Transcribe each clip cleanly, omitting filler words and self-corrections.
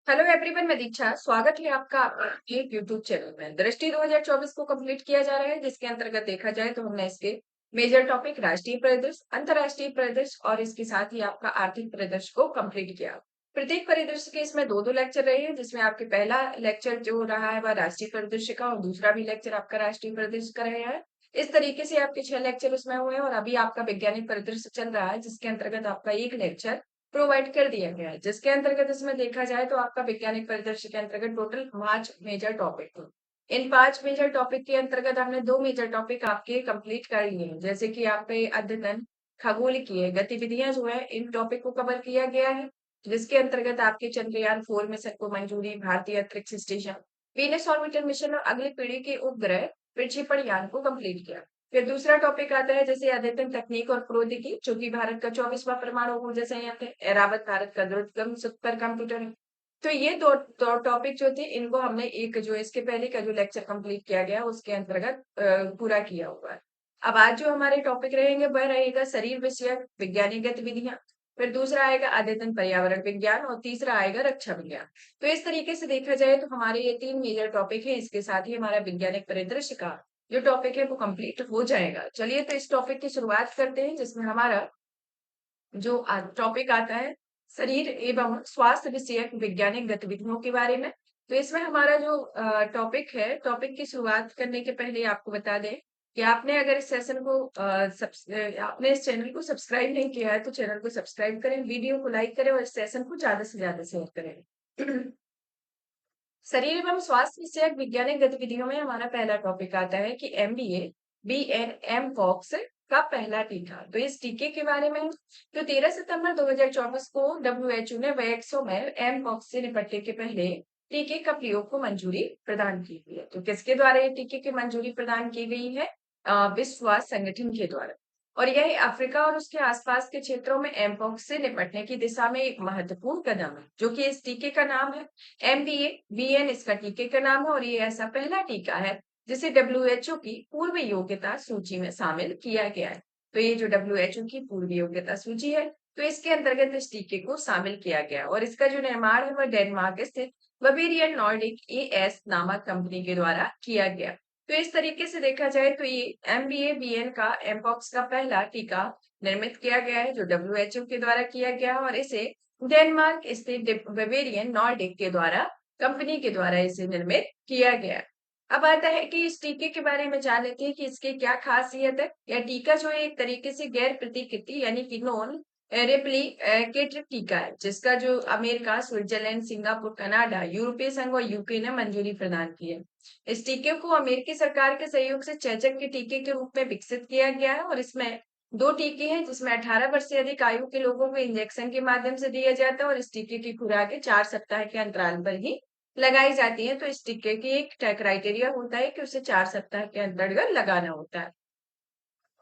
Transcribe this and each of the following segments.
Hello everyone, मैं दीक्षा। स्वागत है आपका आपके एक यूट्यूब चैनल में। दृष्टि 2024 को कंप्लीट किया जा रहा है, जिसके अंतर्गत देखा जाए तो हमने इसके मेजर टॉपिक राष्ट्रीय परिदृश्य, अंतर्राष्ट्रीय परिदृश्य और इसके साथ ही आपका आर्थिक परिदृश्य को कंप्लीट किया। प्रत्येक परिदृश्य के इसमें दो दो लेक्चर रहे हैं, जिसमें आपके पहला लेक्चर जो रहा है वह राष्ट्रीय परिदृश्य का और दूसरा भी लेक्चर आपका राष्ट्रीय परिदृश्य का रहा है। इस तरीके से आपके 6 लेक्चर उसमें हुए हैं और अभी आपका वैज्ञानिक परिदृश्य चल रहा है, जिसके अंतर्गत आपका एक लेक्चर प्रोवाइड कर दिया गया है, जिसके अंतर्गत इसमें देखा जाए तो आपका वैज्ञानिक परिदृश्य के अंतर्गत टोटल 5 मेजर टॉपिक थे। इन 5 मेजर टॉपिक के अंतर्गत हमने 2 मेजर टॉपिक आपके कंप्लीट कर लिए हैं, जैसे कि आपके अद्यतन खगोलीय गतिविधियां जो है इन टॉपिक को कवर किया गया है, जिसके अंतर्गत आपके चंद्रयान 4 मिशन को मंजूरी, भारतीय अंतरिक्ष स्टेशन, वीनस ऑर्बिटर मिशन और अगली पीढ़ी के उपग्रह प्रक्षेपण यान को कंप्लीट किया। फिर दूसरा टॉपिक आता है जैसे अद्यतन तकनीक और प्रौद्योगिकी, जो कि भारत का 24वां परमाणु ऊर्जा संयंत्र है। एरावत भारत का द्रुतगम सुपर कंप्यूटर है। तो ये दो टॉपिक जो थे, इनको हमने एक जो इसके पहले का जो लेक्चर कंप्लीट किया गया उसके अंतर्गत पूरा किया हुआ है। अब आज जो हमारे टॉपिक रहेंगे वह रहेगा शरीर विषयक वैज्ञानिक गतिविधियां। फिर दूसरा आएगा अद्यतन पर्यावरण विज्ञान और तीसरा आएगा रक्षा विज्ञान। तो इस तरीके से देखा जाए तो हमारे ये 3 मेजर टॉपिक है। इसके साथ ही हमारा वैज्ञानिक परिदृश्य का जो टॉपिक है वो कंप्लीट हो जाएगा। चलिए तो इस टॉपिक की शुरुआत करते हैं, जिसमें हमारा जो टॉपिक आता है शरीर एवं स्वास्थ्य विषयक वैज्ञानिक गतिविधियों के बारे में। तो इसमें हमारा जो टॉपिक है, टॉपिक की शुरुआत करने के पहले आपको बता दें कि आपने अगर इस सेशन को आपने इस चैनल को सब्सक्राइब नहीं किया है तो चैनल को सब्सक्राइब करें, वीडियो को लाइक करें और इस सेशन को ज्यादा से ज्यादा शेयर करें। शरीर एवं स्वास्थ्य विषयक वैज्ञानिक गतिविधियों में हमारा पहला टॉपिक आता है कि एमबीए बीएन एम पॉक्स का पहला टीका। तो इस टीके के बारे में तो 13 सितंबर 2024 को डब्ल्यूएचओ ने वैक्सो में एम पॉक्स से निपटने के पहले टीके का प्रयोग को मंजूरी प्रदान की गई है। तो किसके द्वारा ये टीके की मंजूरी प्रदान की गई है? विश्व स्वास्थ्य संगठन के द्वारा। और यह अफ्रीका और उसके आसपास के क्षेत्रों में एमपॉक्स से निपटने की दिशा में एक महत्वपूर्ण कदम है, जो कि इस टीके का नाम है एमबीए बीएन। इसका टीके का नाम है और ये ऐसा पहला टीका है जिसे डब्ल्यूएचओ की पूर्व योग्यता सूची में शामिल किया गया है। तो ये जो डब्ल्यूएचओ की पूर्व योग्यता सूची है, तो इसके अंतर्गत इस टीके को शामिल किया गया और इसका जो निर्माण है वह डेनमार्क स्थित बवेरियन नॉर्डिक एएस नामक कंपनी के द्वारा किया गया। तो इस तरीके से देखा जाए तो ये एमबीए बीएन का एमपॉक्स का पहला टीका निर्मित किया गया है, जो डब्ल्यूएचओ के द्वारा किया गया और इसे डेनमार्क स्थित बवेरियन नॉर्डिक के द्वारा कंपनी के द्वारा इसे निर्मित किया गया। अब आता है कि इस टीके के बारे में जान लेते हैं कि इसकी क्या खासियत है। यह टीका जो है एक तरीके से गैर प्रतिकृति यानी कि नॉन रेप्लिकेटिव टीका है, जिसका जो अमेरिका, स्विट्जरलैंड, सिंगापुर, कनाडा, यूरोपीय संघ और यूके ने मंजूरी प्रदान की है। इस टीके को अमेरिकी सरकार के सहयोग से चेचक के टीके के रूप में विकसित किया गया है और इसमें दो टीके हैं, जिसमें 18 वर्ष से अधिक आयु के लोगों को इंजेक्शन के माध्यम से दिया जाता है और इस टीके की खुराक 4 सप्ताह के अंतराल पर ही लगाई जाती है। तो इस टीके की एक क्राइटेरिया होता है कि उसे 4 सप्ताह के अंतर्गत लगाना होता है।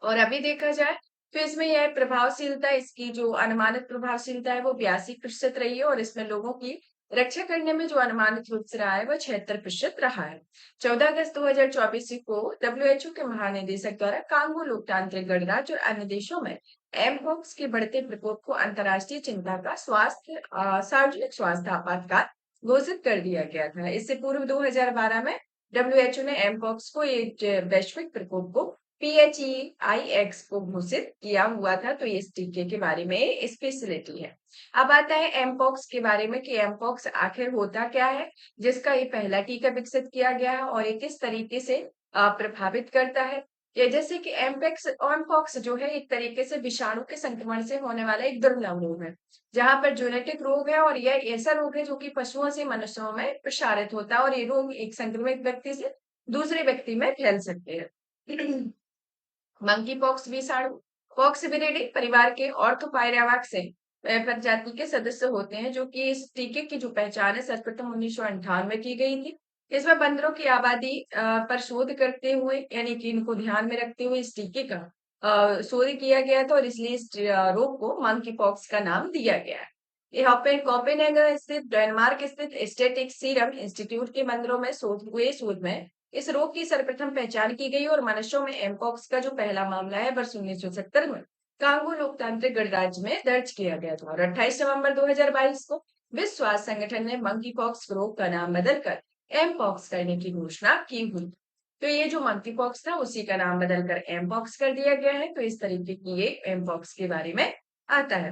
और अभी देखा जाए तो इसमें यह प्रभावशीलता, इसकी जो अनुमानित प्रभावशीलता है वो 82% रही है और इसमें लोगों की रक्षा करने में जो अनुमानित रूप से रहा है वह 76% रहा है। 14 अगस्त 2024 को डब्ल्यूएचओ के महानिदेशक द्वारा कांगो लोकतांत्रिक गणराज्य और अन्य देशों में एमपॉक्स के बढ़ते प्रकोप को अंतर्राष्ट्रीय चिंता का सार्वजनिक स्वास्थ्य आपातकाल घोषित कर दिया गया था। इससे पूर्व 2012 में डब्ल्यूएचओ ने एमपॉक्स को एक वैश्विक प्रकोप को PHEIX को घोषित किया हुआ था। तो इस टीके के बारे में स्पेशलिटी है। अब आता है एमपॉक्स के बारे में कि एमपॉक्स आखिर होता क्या है, जिसका ये पहला टीका विकसित किया गया है और ये किस तरीके से प्रभावित करता है। ये जैसे कि एमपॉक्स जो है एक तरीके से विषाणु के संक्रमण से होने वाला एक दुर्लभ रोग है, जहां पर जेनेटिक रोग है और यह ऐसा रोग है जो कि पशुओं से मनुष्यों में प्रसारित होता है और ये रोग एक संक्रमित व्यक्ति से दूसरे व्यक्ति में फैल सकते हैं। मंकी पॉक्स विषाणु पॉक्सविरिडी परिवार के ऑर्थोपायरावाक्स प्रजाति के सदस्य होते हैं, जो कि इस टीके की जो पहचान है सर्वप्रथम 1998 की गई थी। इसमें बंदरों की आबादी पर शोध करते हुए यानी कि इनको ध्यान में रखते हुए इस टीके का शोध किया गया था और इसलिए इस रोग को मंकी पॉक्स का नाम दिया गया है। ये कोपेनहेगन स्थित डेनमार्क स्थित स्टेटिक सीरम इंस्टीट्यूट के बंदरों में शोध में इस रोग की सर्वप्रथम पहचान की गई और मनुष्यों में एमपॉक्स का जो पहला मामला है वर्ष 1970 में कांगो लोकतांत्रिक गणराज्य में दर्ज किया गया था और 28 नवंबर 2022 को विश्व स्वास्थ्य संगठन ने मंकी पॉक्स रोग का नाम बदलकर एम पॉक्स करने की घोषणा की हुई। तो ये जो मंकी पॉक्स था उसी का नाम बदलकर एम पॉक्स कर दिया गया है। तो इस तरीके की ये एम पॉक्स के बारे में आता है।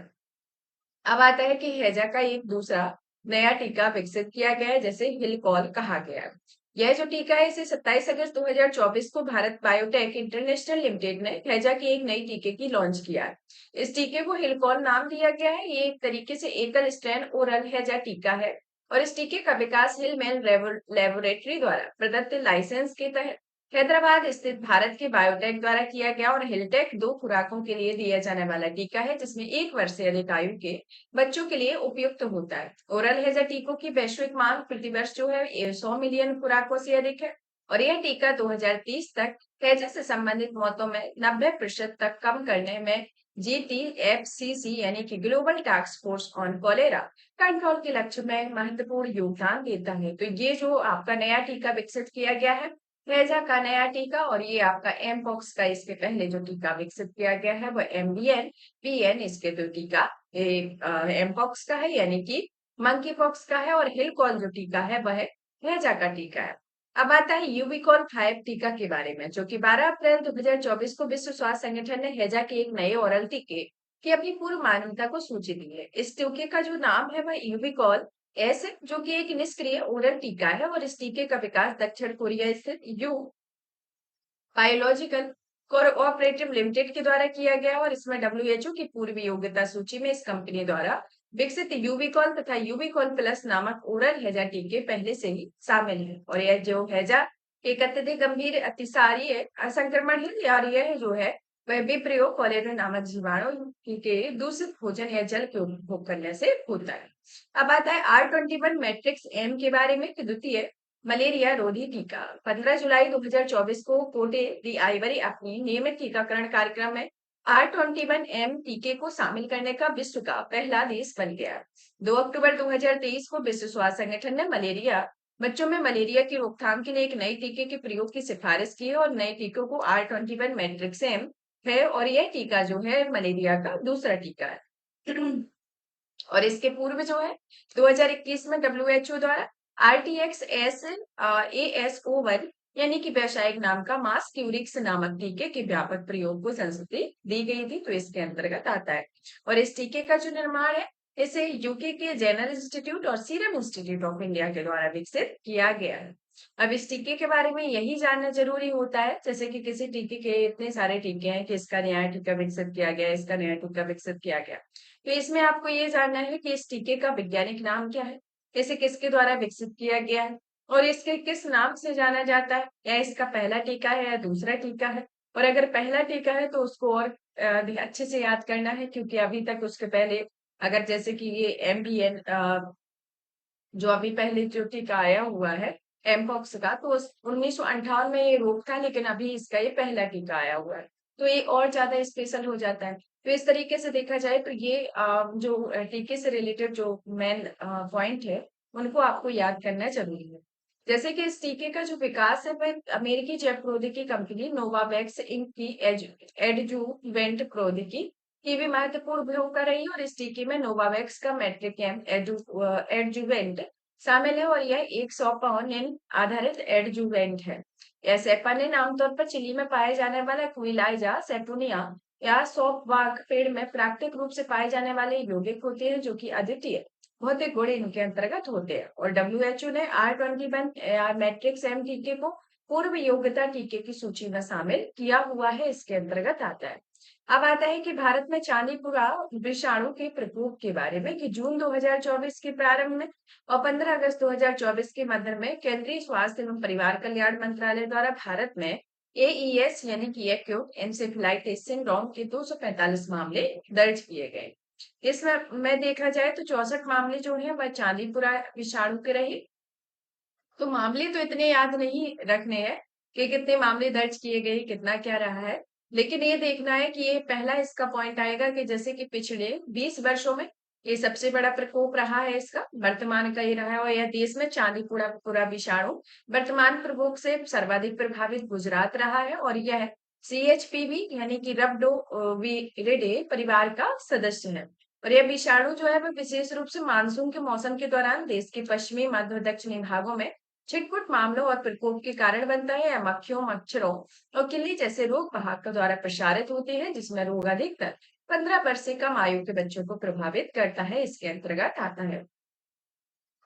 अब आता है कि हैजा का एक दूसरा नया टीका विकसित किया गया है, जैसे हिलकॉल कहा गया है। यह जो टीका है इसे 27 अगस्त 2024 को भारत बायोटेक इंटरनेशनल लिमिटेड ने हैजा की एक नई टीके की लॉन्च किया है। इस टीके को हिलकॉल नाम दिया गया है। ये एक तरीके से एकल स्ट्रैंड ओरल हैजा टीका है और इस टीके का विकास हिलमेल लेबोरेटरी द्वारा प्रदत्त लाइसेंस के तहत हैदराबाद स्थित भारत के बायोटेक द्वारा किया गया और हिलटेक 2 खुराकों के लिए दिया जाने वाला टीका है, जिसमें 1 वर्ष से अधिक आयु के बच्चों के लिए उपयुक्त होता है। ओरल हैजा टीकों की वैश्विक मांग प्रतिवर्ष जो है 100 मिलियन खुराकों से अधिक है और यह टीका 2030 तक हैजा से संबंधित मौतों में 90% तक कम करने में GTFCC यानी कि global task force on cholera control के लक्ष्य में महत्वपूर्ण योगदान देता है। तो ये जो आपका नया टीका विकसित किया गया है हैजा का नया टीका, और ये आपका एम पॉक्स का इसके पहले जो टीका विकसित किया गया है वो MBN PN इसके दो टीका एम पॉक्स का है यानी कि मंकी पॉक्स का है, और हिलकॉल जो टीका है वह हैजा का टीका है। अब आता है यूबिकॉल 5 टीका के बारे में, जो कि 12 अप्रैल 2024 को विश्व स्वास्थ्य संगठन ने हैजा के एक नए ओरल टीके की अपनी पूर्व मान्यता को सूची दी है। इस टीके का जो नाम है वह यूबिकॉल एस है, जो कि एक निष्क्रिय ओरल टीका है और इस टीके का विकास दक्षिण कोरिया स्थित यू बायोलॉजिकल कोऑपरेटिव लिमिटेड के द्वारा किया गया और इसमें WHO की पूर्व योग्यता सूची में इस कंपनी द्वारा विकसित यूबिकॉल तथा यूबिकॉल प्लस नामक ओरल हैजा टीके पहले से ही शामिल है। और यह जो हैजा एक अत्यधिक गंभीर अतिसारीय संक्रमण है और यह जो है वह विप्रयोग कोलेरा नामक जीवाणु के दूषित भोजन या जल के उपभोग करने से होता है। अब आता है R21 मैट्रिक्स एम के बारे में कि द्वितीय मलेरिया रोधी टीका 15 जुलाई 2024 को कोटे दी आइवरी अपनी नियमित टीकाकरण कार्यक्रम में R21M टीके को शामिल करने का विश्व का पहला देश बन गया। 2 अक्टूबर 2023 को विश्व स्वास्थ्य संगठन ने बच्चों में मलेरिया की रोकथाम के लिए एक नए टीके के प्रयोग की सिफारिश की है और नए टीकों को R21 मैट्रिक्स एम है और यह टीका जो है मलेरिया का दूसरा टीका है। और इसके पूर्व जो है 2021 में WHO द्वारा RTX AS01 यानी कि व्यावसायिक नाम का मास क्यूरिक्स नामक टीके के व्यापक प्रयोग को संस्तुति दी गई थी, तो इसके अंतर्गत आता है। और इस टीके का जो निर्माण है इसे यूके के जेनर इंस्टीट्यूट और सीरम इंस्टीट्यूट ऑफ इंडिया के द्वारा विकसित किया गया है। अब इस टीके के बारे में यही जानना जरूरी होता है, जैसे कि किसी टीके के इतने सारे टीके हैं कि इसका नया टीका विकसित किया गया, इसका नया टीका विकसित किया गया, तो इसमें आपको ये जानना है कि इस टीके का वैज्ञानिक नाम क्या है, इसे किसके द्वारा विकसित किया गया है और इसके किस नाम से जाना जाता है, या इसका पहला टीका है या दूसरा टीका है। और अगर पहला टीका है तो उसको और अच्छे से याद करना है, क्योंकि अभी तक उसके पहले अगर जैसे कि ये MBN जो अभी पहले जो टीका आया हुआ है एमपॉक्स का, तो 1958 में ये रोग था, लेकिन अभी इसका ये पहला टीका आया हुआ है, तो ये और ज्यादा स्पेशल हो जाता है। तो इस तरीके से देखा जाए तो ये जो टीके से रिलेटेड जो मेन पॉइंट है उनको आपको याद करना जरूरी है। जैसे कि इस टीके का जो विकास है वह अमेरिकी जैव प्रौद्योगिकी कंपनी नोवावैक्स इंक की एडजुवेंट प्रौद्योगिकी की भी महत्वपूर्ण भूमिका रही और इस टीके में नोवावैक्स का मेट्रिकेम एडजुवेंट शामिल है और यह एक सौपानिन आधारित एडजुवेंट है। यह सेपानिन आमतौर पर चिली में पाए जाने वाला क्विलाइजा सेपुनिया या सौंफ पेड़ में प्राकृतिक रूप से पाए जाने वाले यौगिक होते हैं, जो कि अद्वितीय भौतिक गुण इनके अंतर्गत होते हैं। और WHO ने R21 मैट्रिक्स एम टीके को पूर्व योग्यता टीके की सूची में शामिल किया हुआ है, इसके अंतर्गत आता है। अब आता है कि भारत में चांदीपुरा विषाणु के प्रकोप के बारे में कि जून 2024 के प्रारंभ में और 15 अगस्त 2024 के मध्य में केंद्रीय स्वास्थ्य एवं परिवार कल्याण मंत्रालय द्वारा भारत में AES यानी कि एक्यूट एन्सेफेलाइटिस सिंड्रोम के 245 मामले दर्ज किए गए। इसमें देखा जाए तो 64 मामले जो है वह चांदीपुरा विषाणु के रहे। तो मामले तो इतने याद नहीं रखने हैं कि कितने मामले दर्ज किए गए, कितना क्या रहा है, लेकिन ये देखना है कि ये पहला इसका पॉइंट आएगा कि जैसे कि पिछले 20 वर्षों में ये सबसे बड़ा प्रकोप रहा है, इसका वर्तमान का ये रहा है और यह देश में चांदीपुरा पूरा विषाणु वर्तमान प्रकोप से सर्वाधिक प्रभावित गुजरात रहा है और यह CHPV यानी कि रब्डोविरिडे परिवार का सदस्य है। और यह विषाणु जो है वह विशेष रूप से मानसून के मौसम के दौरान देश के पश्चिमी, मध्य और दक्षिणी भागों में छिटपुट मामलों और प्रकोप के कारण बनता है। या मक्खियों, मच्छरों और किल्ली जैसे रोग वाहक के द्वारा प्रसारित होते हैं, जिसमें रोग अधिकतर 15 वर्ष से कम आयु के बच्चों को प्रभावित करता है। इसके अंतर्गत आता है।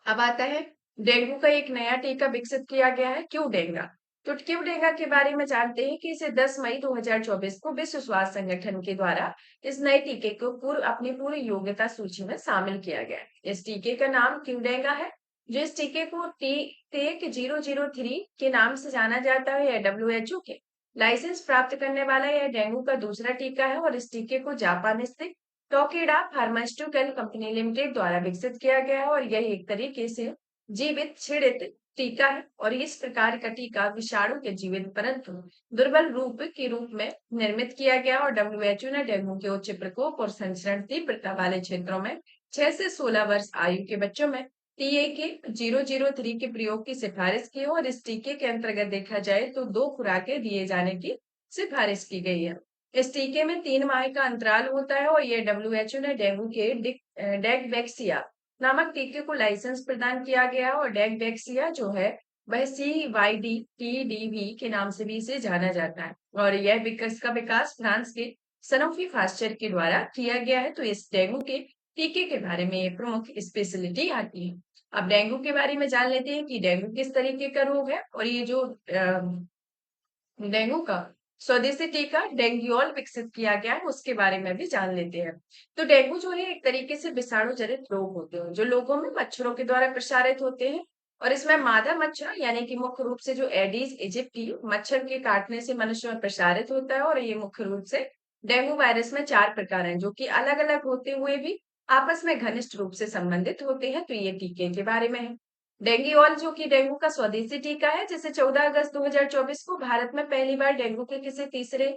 अब आता है डेंगू का एक नया टीका विकसित किया गया है। क्यों डेंगा? तो क्यों डेंगा के बारे में जानते हैं कि इसे 10 मई 2024 को विश्व स्वास्थ्य संगठन के द्वारा इस नए टीके को अपनी पूरी योग्यता सूची में शामिल किया गया है। इस टीके का नाम क्यों डेंगा है, जो इस टीके को टेक 003 के नाम से जाना जाता है। यह WHO के लाइसेंस प्राप्त करने वाला यह डेंगू का दूसरा टीका है और इस टीके को जापान स्थित टोकेडा फार्मास्यूटिकल कंपनी लिमिटेड द्वारा विकसित किया गया है और यह एक तरीके से जीवित छिड़ित टीका है। और इस प्रकार का टीका विषाणु के जीवित परंतु दुर्बल रूप के रूप में निर्मित किया गया और WHO ने डेंगू के उच्च प्रकोप और संचरण तीव्रता वाले क्षेत्रों में 6 से 16 वर्ष आयु के बच्चों में टीके 003 के प्रयोग की सिफारिश की है। और इस टीके के अंतर्गत देखा जाए तो 2 खुराकें दिए जाने की सिफारिश की गई है। इस टीके में 3 माह का अंतराल होता है और ये WHO ने डेंगू के डेक्वेक्सिया नामक टीके को लाइसेंस प्रदान किया गया है। और डेक्वेक्सिया जो है वह CYD-TDV के नाम से भी इसे जाना जाता है और यह इसका विकास फ्रांस के सनोफी फास्चर के द्वारा किया गया है। तो इस डेंगू के टीके के बारे में ये प्रमुख स्पेशलिटी आती है। अब डेंगू के बारे में जान लेते हैं कि डेंगू किस तरीके का रोग है। और ये जो डेंगू का स्वदेशी टीका डेंगुओल विकसित किया गया है उसके बारे में भी जान लेते हैं। तो डेंगू जो है एक तरीके से विषाणु जनित रोग होते हैं जो लोगों में मच्छरों के द्वारा प्रसारित होते हैं। और इसमें मादा मच्छर यानी कि मुख्य रूप से जो एडीज इजिप्टी मच्छर के काटने से मनुष्य में प्रसारित होता है। और ये मुख्य रूप से डेंगू वायरस में 4 प्रकार हैं जो कि अलग अलग होते हुए भी आपस में घनिष्ठ रूप से संबंधित होते हैं। तो ये टीके के बारे में है। डेंगुओल जो कि डेंगू का स्वदेशी टीका है जिसे 14 अगस्त 2024 को भारत में पहली बार डेंगू के किसी तीसरे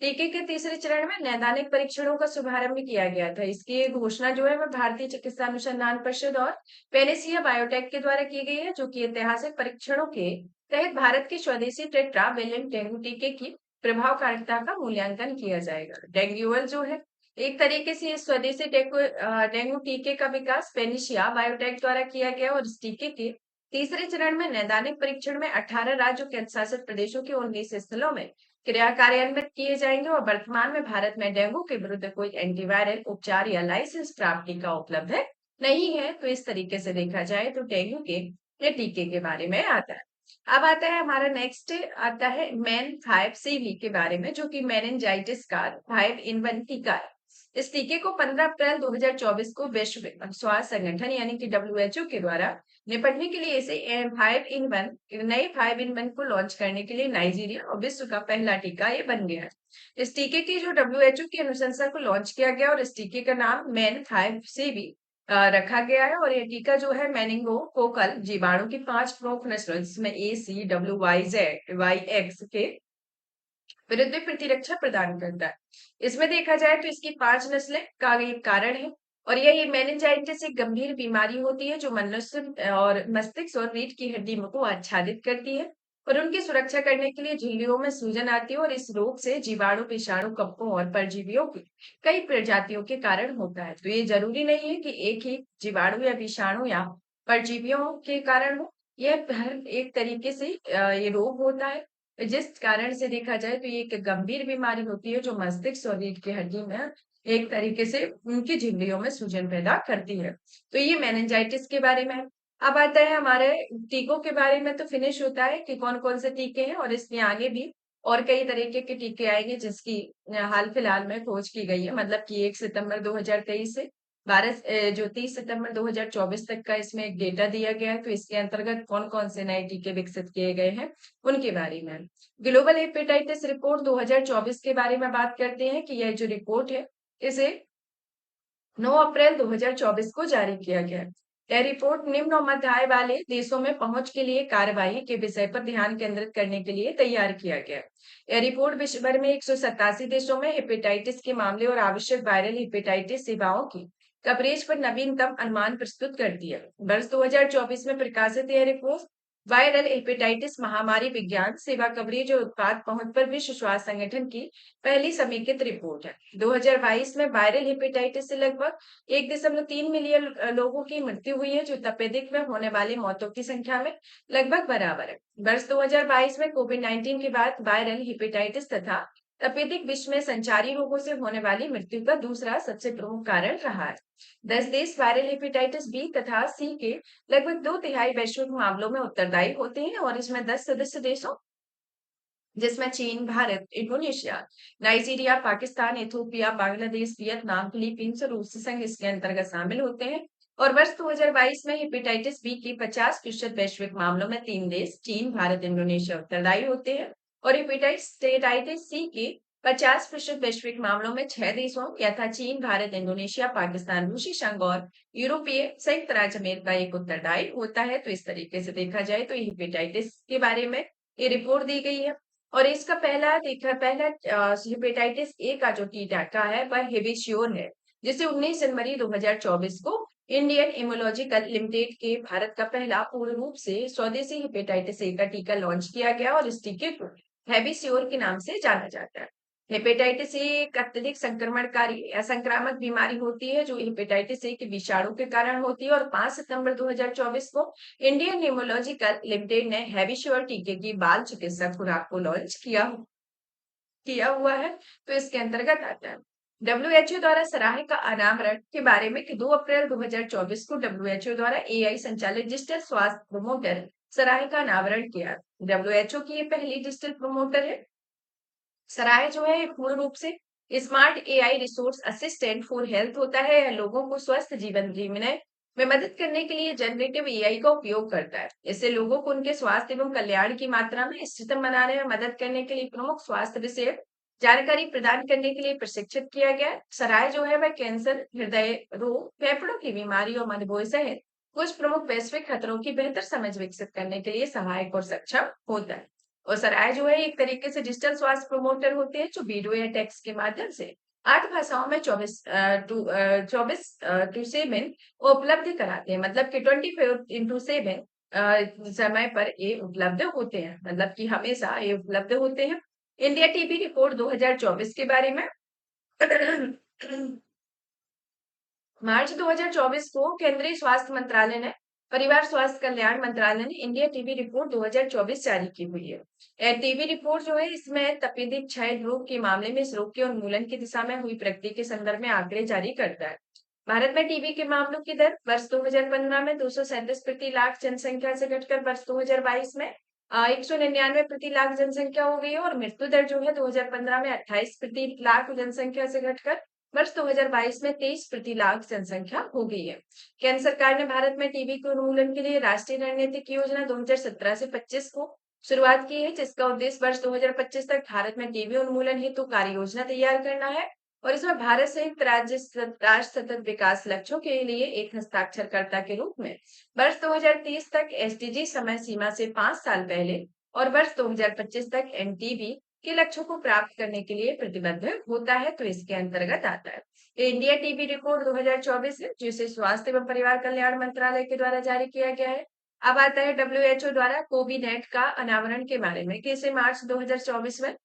टीके के तीसरे चरण में नैदानिक परीक्षणों का शुभारंभ किया गया था। इसकी घोषणा जो है वह भारतीय चिकित्सा अनुसंधान परिषद और पेनेसिया बायोटेक के द्वारा की गई है, जो कि ऐतिहासिक परीक्षणों के तहत भारत के स्वदेशी टेट्रावेलेंट डेंगू टीके की प्रभावकारिता का मूल्यांकन किया जाएगा। डेंगुओल जो है एक तरीके से इस स्वदेशी डेंगू टीके का विकास पेनिशिया बायोटेक द्वारा किया गया और इस टीके के तीसरे चरण में नैदानिक परीक्षण में 18 राज्यों के शासित प्रदेशों के 19 स्थलों में क्रिया कार्यान्वित किए जाएंगे। और वर्तमान में भारत में डेंगू के विरुद्ध कोई एंटीवायरल उपचार या लाइसेंस प्राप्त टीका उपलब्ध है नहीं है। तो इस तरीके से देखा जाए तो डेंगू के ये टीके के बारे में आता है। अब आता है हमारा नेक्स्ट आता है मैन 5CV के बारे में, जो कि मेनिनजाइटिस का 5-in-1 टीका है। इस टीके को 15 अप्रैल 2024 को विश्व स्वास्थ्य संगठन यानी कि WHO के द्वारा निपटने के लिए इसे 5-in-1 नए 5-in-1 को लॉन्च करने के लिए नाइजीरिया और विश्व का पहला टीका ये बन गया है। इस टीके की जो WHO की अनुशंसा को लॉन्च किया गया और इस टीके का नाम मैन 5CV रखा गया है। और यह टीका जो है मेनिंगोकोकल जीवाणु की 5 प्रमुख नस्लों जिसमें ACWYZ के विरुद्ध प्रतिरक्षा प्रदान करता है। इसमें देखा जाए तो इसकी 5 नस्लें का एक कारण है। और यह मेनिंजाइटिस एक गंभीर बीमारी होती है जो मनुष्य और मस्तिष्क और रीढ़ की हड्डी को आच्छादित करती है और उनकी सुरक्षा करने के लिए झिल्लियों में सूजन आती है। और इस रोग से जीवाणु, विषाणु, कप्पों और परजीवियों की कई प्रजातियों के कारण होता है। तो ये जरूरी नहीं है कि एक ही जीवाणु या विषाणु या परजीवियों के कारण हो। यह हर एक तरीके से ये रोग होता है जिस कारण से देखा जाए तो ये एक गंभीर बीमारी होती है जो मस्तिष्क और रीढ़ की हड्डी में एक तरीके से उनकी झिल्लियों में सूजन पैदा करती है। तो ये मेनिंजाइटिस के बारे में है। अब आता है हमारे टीकों के बारे में। तो फिनिश होता है कि कौन कौन से टीके हैं और इसमें आगे भी और कई तरीके के टीके आएंगे जिसकी हाल फिलहाल में खोज की गई है। मतलब कि 1 सितंबर 2023 से 30 सितंबर 2024 तक का इसमें एक डेटा दिया गया है। तो इसके अंतर्गत कौन कौन से नए टीके विकसित किए गए हैं उनके बारे में। ग्लोबल हेपेटाइटिस रिपोर्ट 2024 के बारे में बात करते हैं कि यह जो रिपोर्ट है इसे 9 अप्रैल 2024 को जारी किया गया है। यह रिपोर्ट निम्न और मध्य आय वाले देशों में पहुंच के लिए कार्यवाही के विषय पर ध्यान केंद्रित करने के लिए तैयार किया गया है। यह रिपोर्ट विश्व भर में 187 देशों में हेपेटाइटिस के मामले और आवश्यक वायरल हेपेटाइटिस सेवाओं की कवरेज पर नवीनतम अनुमान प्रस्तुत करती है। वर्ष 2024 में प्रकाशित यह रिपोर्ट वायरल हेपेटाइटिस महामारी विज्ञान सेवा कवरेज और उत्पाद पहुंच पर विश्व स्वास्थ्य संगठन की पहली समेकित रिपोर्ट है। 2022 में वायरल हेपेटाइटिस से लगभग 1.3 मिलियन लोगों की मृत्यु हुई है, जो तपेदिक में होने वाली मौतों की संख्या में लगभग बराबर है। वर्ष 2022 में कोविड-19 के बाद वायरल हेपेटाइटिस तथा तपेदिक विश्व में संचारी रोगों से होने वाली मृत्यु का दूसरा सबसे प्रमुख कारण रहा है। 10 देश वायरल हेपेटाइटिस बी तथा सी के लगभग 2/3 वैश्विक मामलों में उत्तरदायी होते हैं और इसमें 10 सदस्य देशों जिसमें चीन, Bharat, Indonesia, Nigeria, Pakistan, Ethiopia, Bangladesh, Vietnam, Philippines और रूस संघ इसके अंतर्गत शामिल होते हैं। और वर्ष 2022 में हेपेटाइटिस बी के 50% वैश्विक मामलों में 3 देश चीन, भारत, इंडोनेशिया उत्तरदायी होते हैं और हेपेटाइटिस सी के 50% वैश्विक मामलों में 6 देशों यथा चीन, भारत, इंडोनेशिया, पाकिस्तान, रूसी संघ और यूरोपीय संयुक्त राज्य अमेरिका एक उत्तरदायी होता है। तो इस तरीके से देखा जाए तो हेपेटाइटिस के बारे में ये रिपोर्ट दी गई है। और इसका पहला हेपेटाइटिस ए का जो टीका है वह हेविशियोर है, जिसे 19 जनवरी 2024 को इंडियन इम्यूनोलॉजिकल लिमिटेड के भारत का पहला पूर्ण रूप से स्वदेशी हेपेटाइटिस ए का टीका लॉन्च किया गया और इस टीके को हेविशियोर के नाम से जाना जाता है। हेपेटाइटिस ए एक अत्यधिक संक्रमणकारी असंक्रामक बीमारी होती है जो हेपेटाइटिस ए के विषाणु के कारण होती है और 5 सितंबर 2024 को इंडियन न्यूमोलॉजिकल लिमिटेड ने हेविशियोर टीके की बाल चिकित्सा खुराक को लॉन्च किया हुआ है। तो इसके अंतर्गत आता है डब्ल्यूएचओ द्वारा सराहे का अनावरण के बारे में कि 2 अप्रैल 2024 को डब्ल्यूएचओ द्वारा एआई संचालित डिजिटल स्वास्थ्य प्रोमोटर सराहे का अनावरण किया। डब्ल्यूएचओ की ये पहली डिजिटल प्रोमोटर है। सराय जो है पूर्ण रूप से smart AI resource assistant for health होता है। यह लोगों को स्वस्थ जीवन जीने में मदद करने के लिए जनरेटिव एआई का उपयोग करता है। इससे लोगों को उनके स्वास्थ्य एवं कल्याण की मात्रा में स्थितम बनाने में मदद करने के लिए प्रमुख स्वास्थ्य विषय जानकारी प्रदान करने के लिए प्रशिक्षित किया गया है। सराय जो है वह कैंसर, हृदय रोग, फेफड़ों की बीमारी और मधुमेह सहित कुछ प्रमुख वैश्विक खतरों की बेहतर समझ विकसित करने के लिए सहायक और सक्षम होता है। और सराय जो है एक तरीके से डिजिटल स्वास्थ्य प्रमोटर होते हैं जो वीडियो या टेक्स्ट के माध्यम से 8 भाषाओं में 24/7 उपलब्ध कराते हैं। मतलब कि 24/7 समय पर ये उपलब्ध होते हैं, मतलब कि हमेशा ये उपलब्ध होते हैं। इंडिया टीबी रिपोर्ट 2024 के बारे में मार्च 2024 को केंद्रीय स्वास्थ्य मंत्रालय ने परिवार स्वास्थ्य कल्याण मंत्रालय ने इंडिया टीबी रिपोर्ट 2024 जारी की हुई है। टीबी रिपोर्ट जो है इसमें तपेदिक क्षय रोग के मामले में इस रोग के उन्मूलन की दिशा में हुई प्रगति के संदर्भ में आंकड़े जारी करता है। भारत में टीबी के मामलों की दर वर्ष 2015 में 237 प्रति लाख जनसंख्या से घटकर वर्ष 2022 में 199 प्रति लाख जनसंख्या हो गई है और मृत्यु दर जो है 2015 में 28 प्रति लाख जनसंख्या से घटकर वर्ष 2022 में 23 प्रति लाख जनसंख्या हो गई है। केंद्र सरकार ने भारत में टीबी के उन्मूलन के लिए राष्ट्रीय रणनीतिक योजना 2017 से 25 को शुरुआत की है, जिसका उद्देश्य वर्ष 2025 तक भारत में टीबी उन्मूलन हेतु कार्य योजना तैयार करना है और इसमें भारत सहित राष्ट्र सतत विकास लक्ष्यों के लिए एक हस्ताक्षरकर्ता के रूप में वर्ष 2030 तक एसडीजी समय सीमा से 5 साल पहले और वर्ष 2025 तक एनटीबी के लक्ष्यों को प्राप्त करने के लिए प्रतिबद्ध होता है। तो इसके अंतर्गत आता है इंडिया टीबी रिपोर्ट 2024 है, जिसे स्वास्थ्य एवं परिवार कल्याण मंत्रालय के द्वारा जारी किया गया है। अब आता है डब्ल्यूएचओ द्वारा कोविनेट का अनावरण के बारे में कि इसे मार्च 2024 में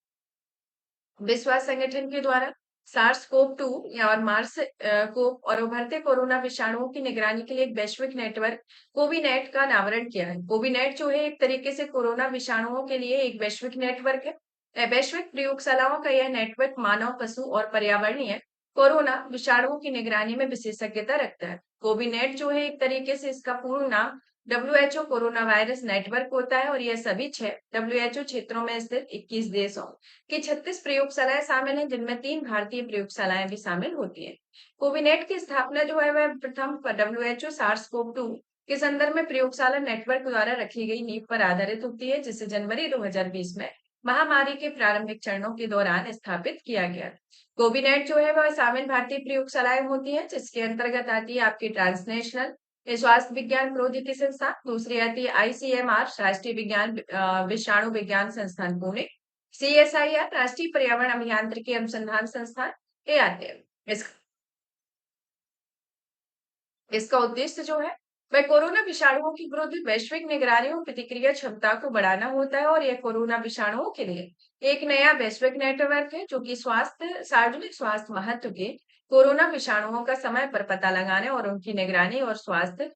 विश्व स्वास्थ्य संगठन के द्वारा सार्स कोव 2 और मार्स कोव और उभरते कोरोना विषाणुओं की निगरानी के लिए एक वैश्विक नेटवर्क कोविनेट का अनावरण किया है। कोविनेट जो है एक तरीके से कोरोना विषाणुओं के लिए एक वैश्विक नेटवर्क है। वैश्विक प्रयोगशालाओं का यह नेटवर्क मानव, पशु और पर्यावरणीय कोरोना विषाणुओं की निगरानी में विशेषज्ञता रखता है। कोविनेट जो है एक तरीके से इसका पूर्ण नाम डब्ल्यूएचओ कोरोना वायरस नेटवर्क होता है और यह सभी 6 डब्ल्यूएचओ क्षेत्रों में स्थित 21 देशों की 36 प्रयोगशालाएं शामिल हैं, जिनमें 3 भारतीय प्रयोगशालाएं भी शामिल होती हैं। कोविनेट की स्थापना जो है वह प्रथम डब्ल्यूएचओ सार्स कोव 2 के संदर्भ में प्रयोगशाला नेटवर्क द्वारा रखी गई नींव पर आधारित होती है, जिसे जनवरी 2020 में महामारी के प्रारंभिक चरणों के दौरान स्थापित किया गया। कोविनेट जो है वह शामिल भारतीय प्रयोगशालाएं होती है, जिसके अंतर्गत आती है आपकी ट्रांसनेशनल स्वास्थ्य विज्ञान प्रौद्योगिकी संस्थान, दूसरी आती है आईसीएमआर राष्ट्रीय विज्ञान विषाणु विज्ञान संस्थान पुणे, सीएसआईआर राष्ट्रीय पर्यावरण अभियांत्रिकी अनुसंधान संस्थान, ये आते हैं। इसका उद्देश्य जो है वह कोरोना विषाणुओं के विरुद्ध वैश्विक निगरानी और प्रतिक्रिया क्षमता को बढ़ाना होता है और यह कोरोना विषाणुओं के लिए एक नया वैश्विक नेटवर्क है जो कि सार्वजनिक स्वास्थ्य महत्व के कोरोना विषाणुओं का समय पर पता लगाने और उनकी निगरानी और स्वास्थ्य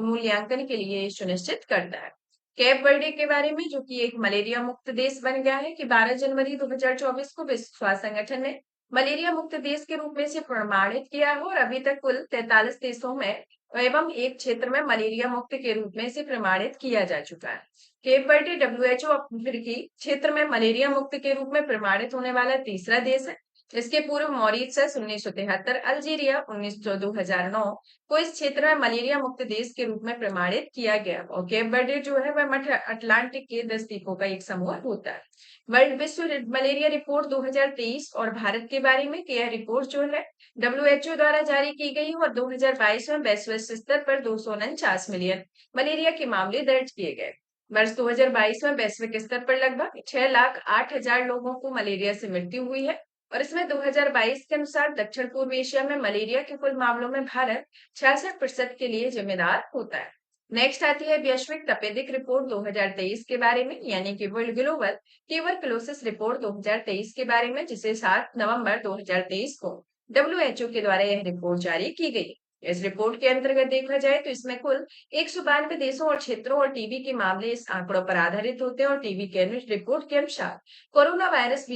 मूल्यांकन के लिए सुनिश्चित करता है। केप वर्डे के बारे में, जो कि एक मलेरिया मुक्त देश बन गया है, कि 12 जनवरी 2024 को विश्व स्वास्थ्य संगठन ने मलेरिया मुक्त देश के रूप में से प्रमाणित किया है और अभी तक कुल 43 देशों में एवं एक क्षेत्र में मलेरिया मुक्त के रूप में इसे प्रमाणित किया जा चुका है। केप वर्डे डब्ल्यूएचओ अफ्रीकी क्षेत्र में मलेरिया मुक्त के रूप में प्रमाणित होने वाला तीसरा देश है। इसके पूर्व मॉरिशस 1973, अल्जीरिया 2009 को इस क्षेत्र में मलेरिया मुक्त देश के रूप में प्रमाणित किया गया और केप वर्डे जो है वह मध्य अटलांटिक के 10 द्वीपों का एक समूह होता है। वर्ल्ड विश्व मलेरिया रिपोर्ट 2023 और भारत के बारे में, कि यह रिपोर्ट जो है डब्ल्यूएचओ द्वारा जारी की गई और 2022 में वैश्विक स्तर पर 249 मिलियन मलेरिया के मामले दर्ज किए गए। वर्ष 2022 में वैश्विक स्तर पर लगभग 6,08,000 लोगों को मलेरिया से मृत्यु हुई है और इसमें 2022 के अनुसार दक्षिण पूर्व एशिया में मलेरिया के कुल मामलों में भारत 66% के लिए जिम्मेदार होता है। नेक्स्ट आती है वैश्विक तपेदिक रिपोर्ट 2023 के बारे में, यानी कि वर्ल्ड ग्लोबल ट्यूबरकुलोसिस रिपोर्ट 2023 के बारे में, जिसे 7 नवंबर 2023 को डब्ल्यूएचओ के द्वारा यह रिपोर्ट जारी की गई। इस रिपोर्ट के अंतर्गत देखा जाए तो इसमें कुल 192 देशों और क्षेत्रों और टीबी के मामले इस आंकड़ों पर आधारित होते हैं और टीबी के रिपोर्ट के अनुसार कोरोना वायरस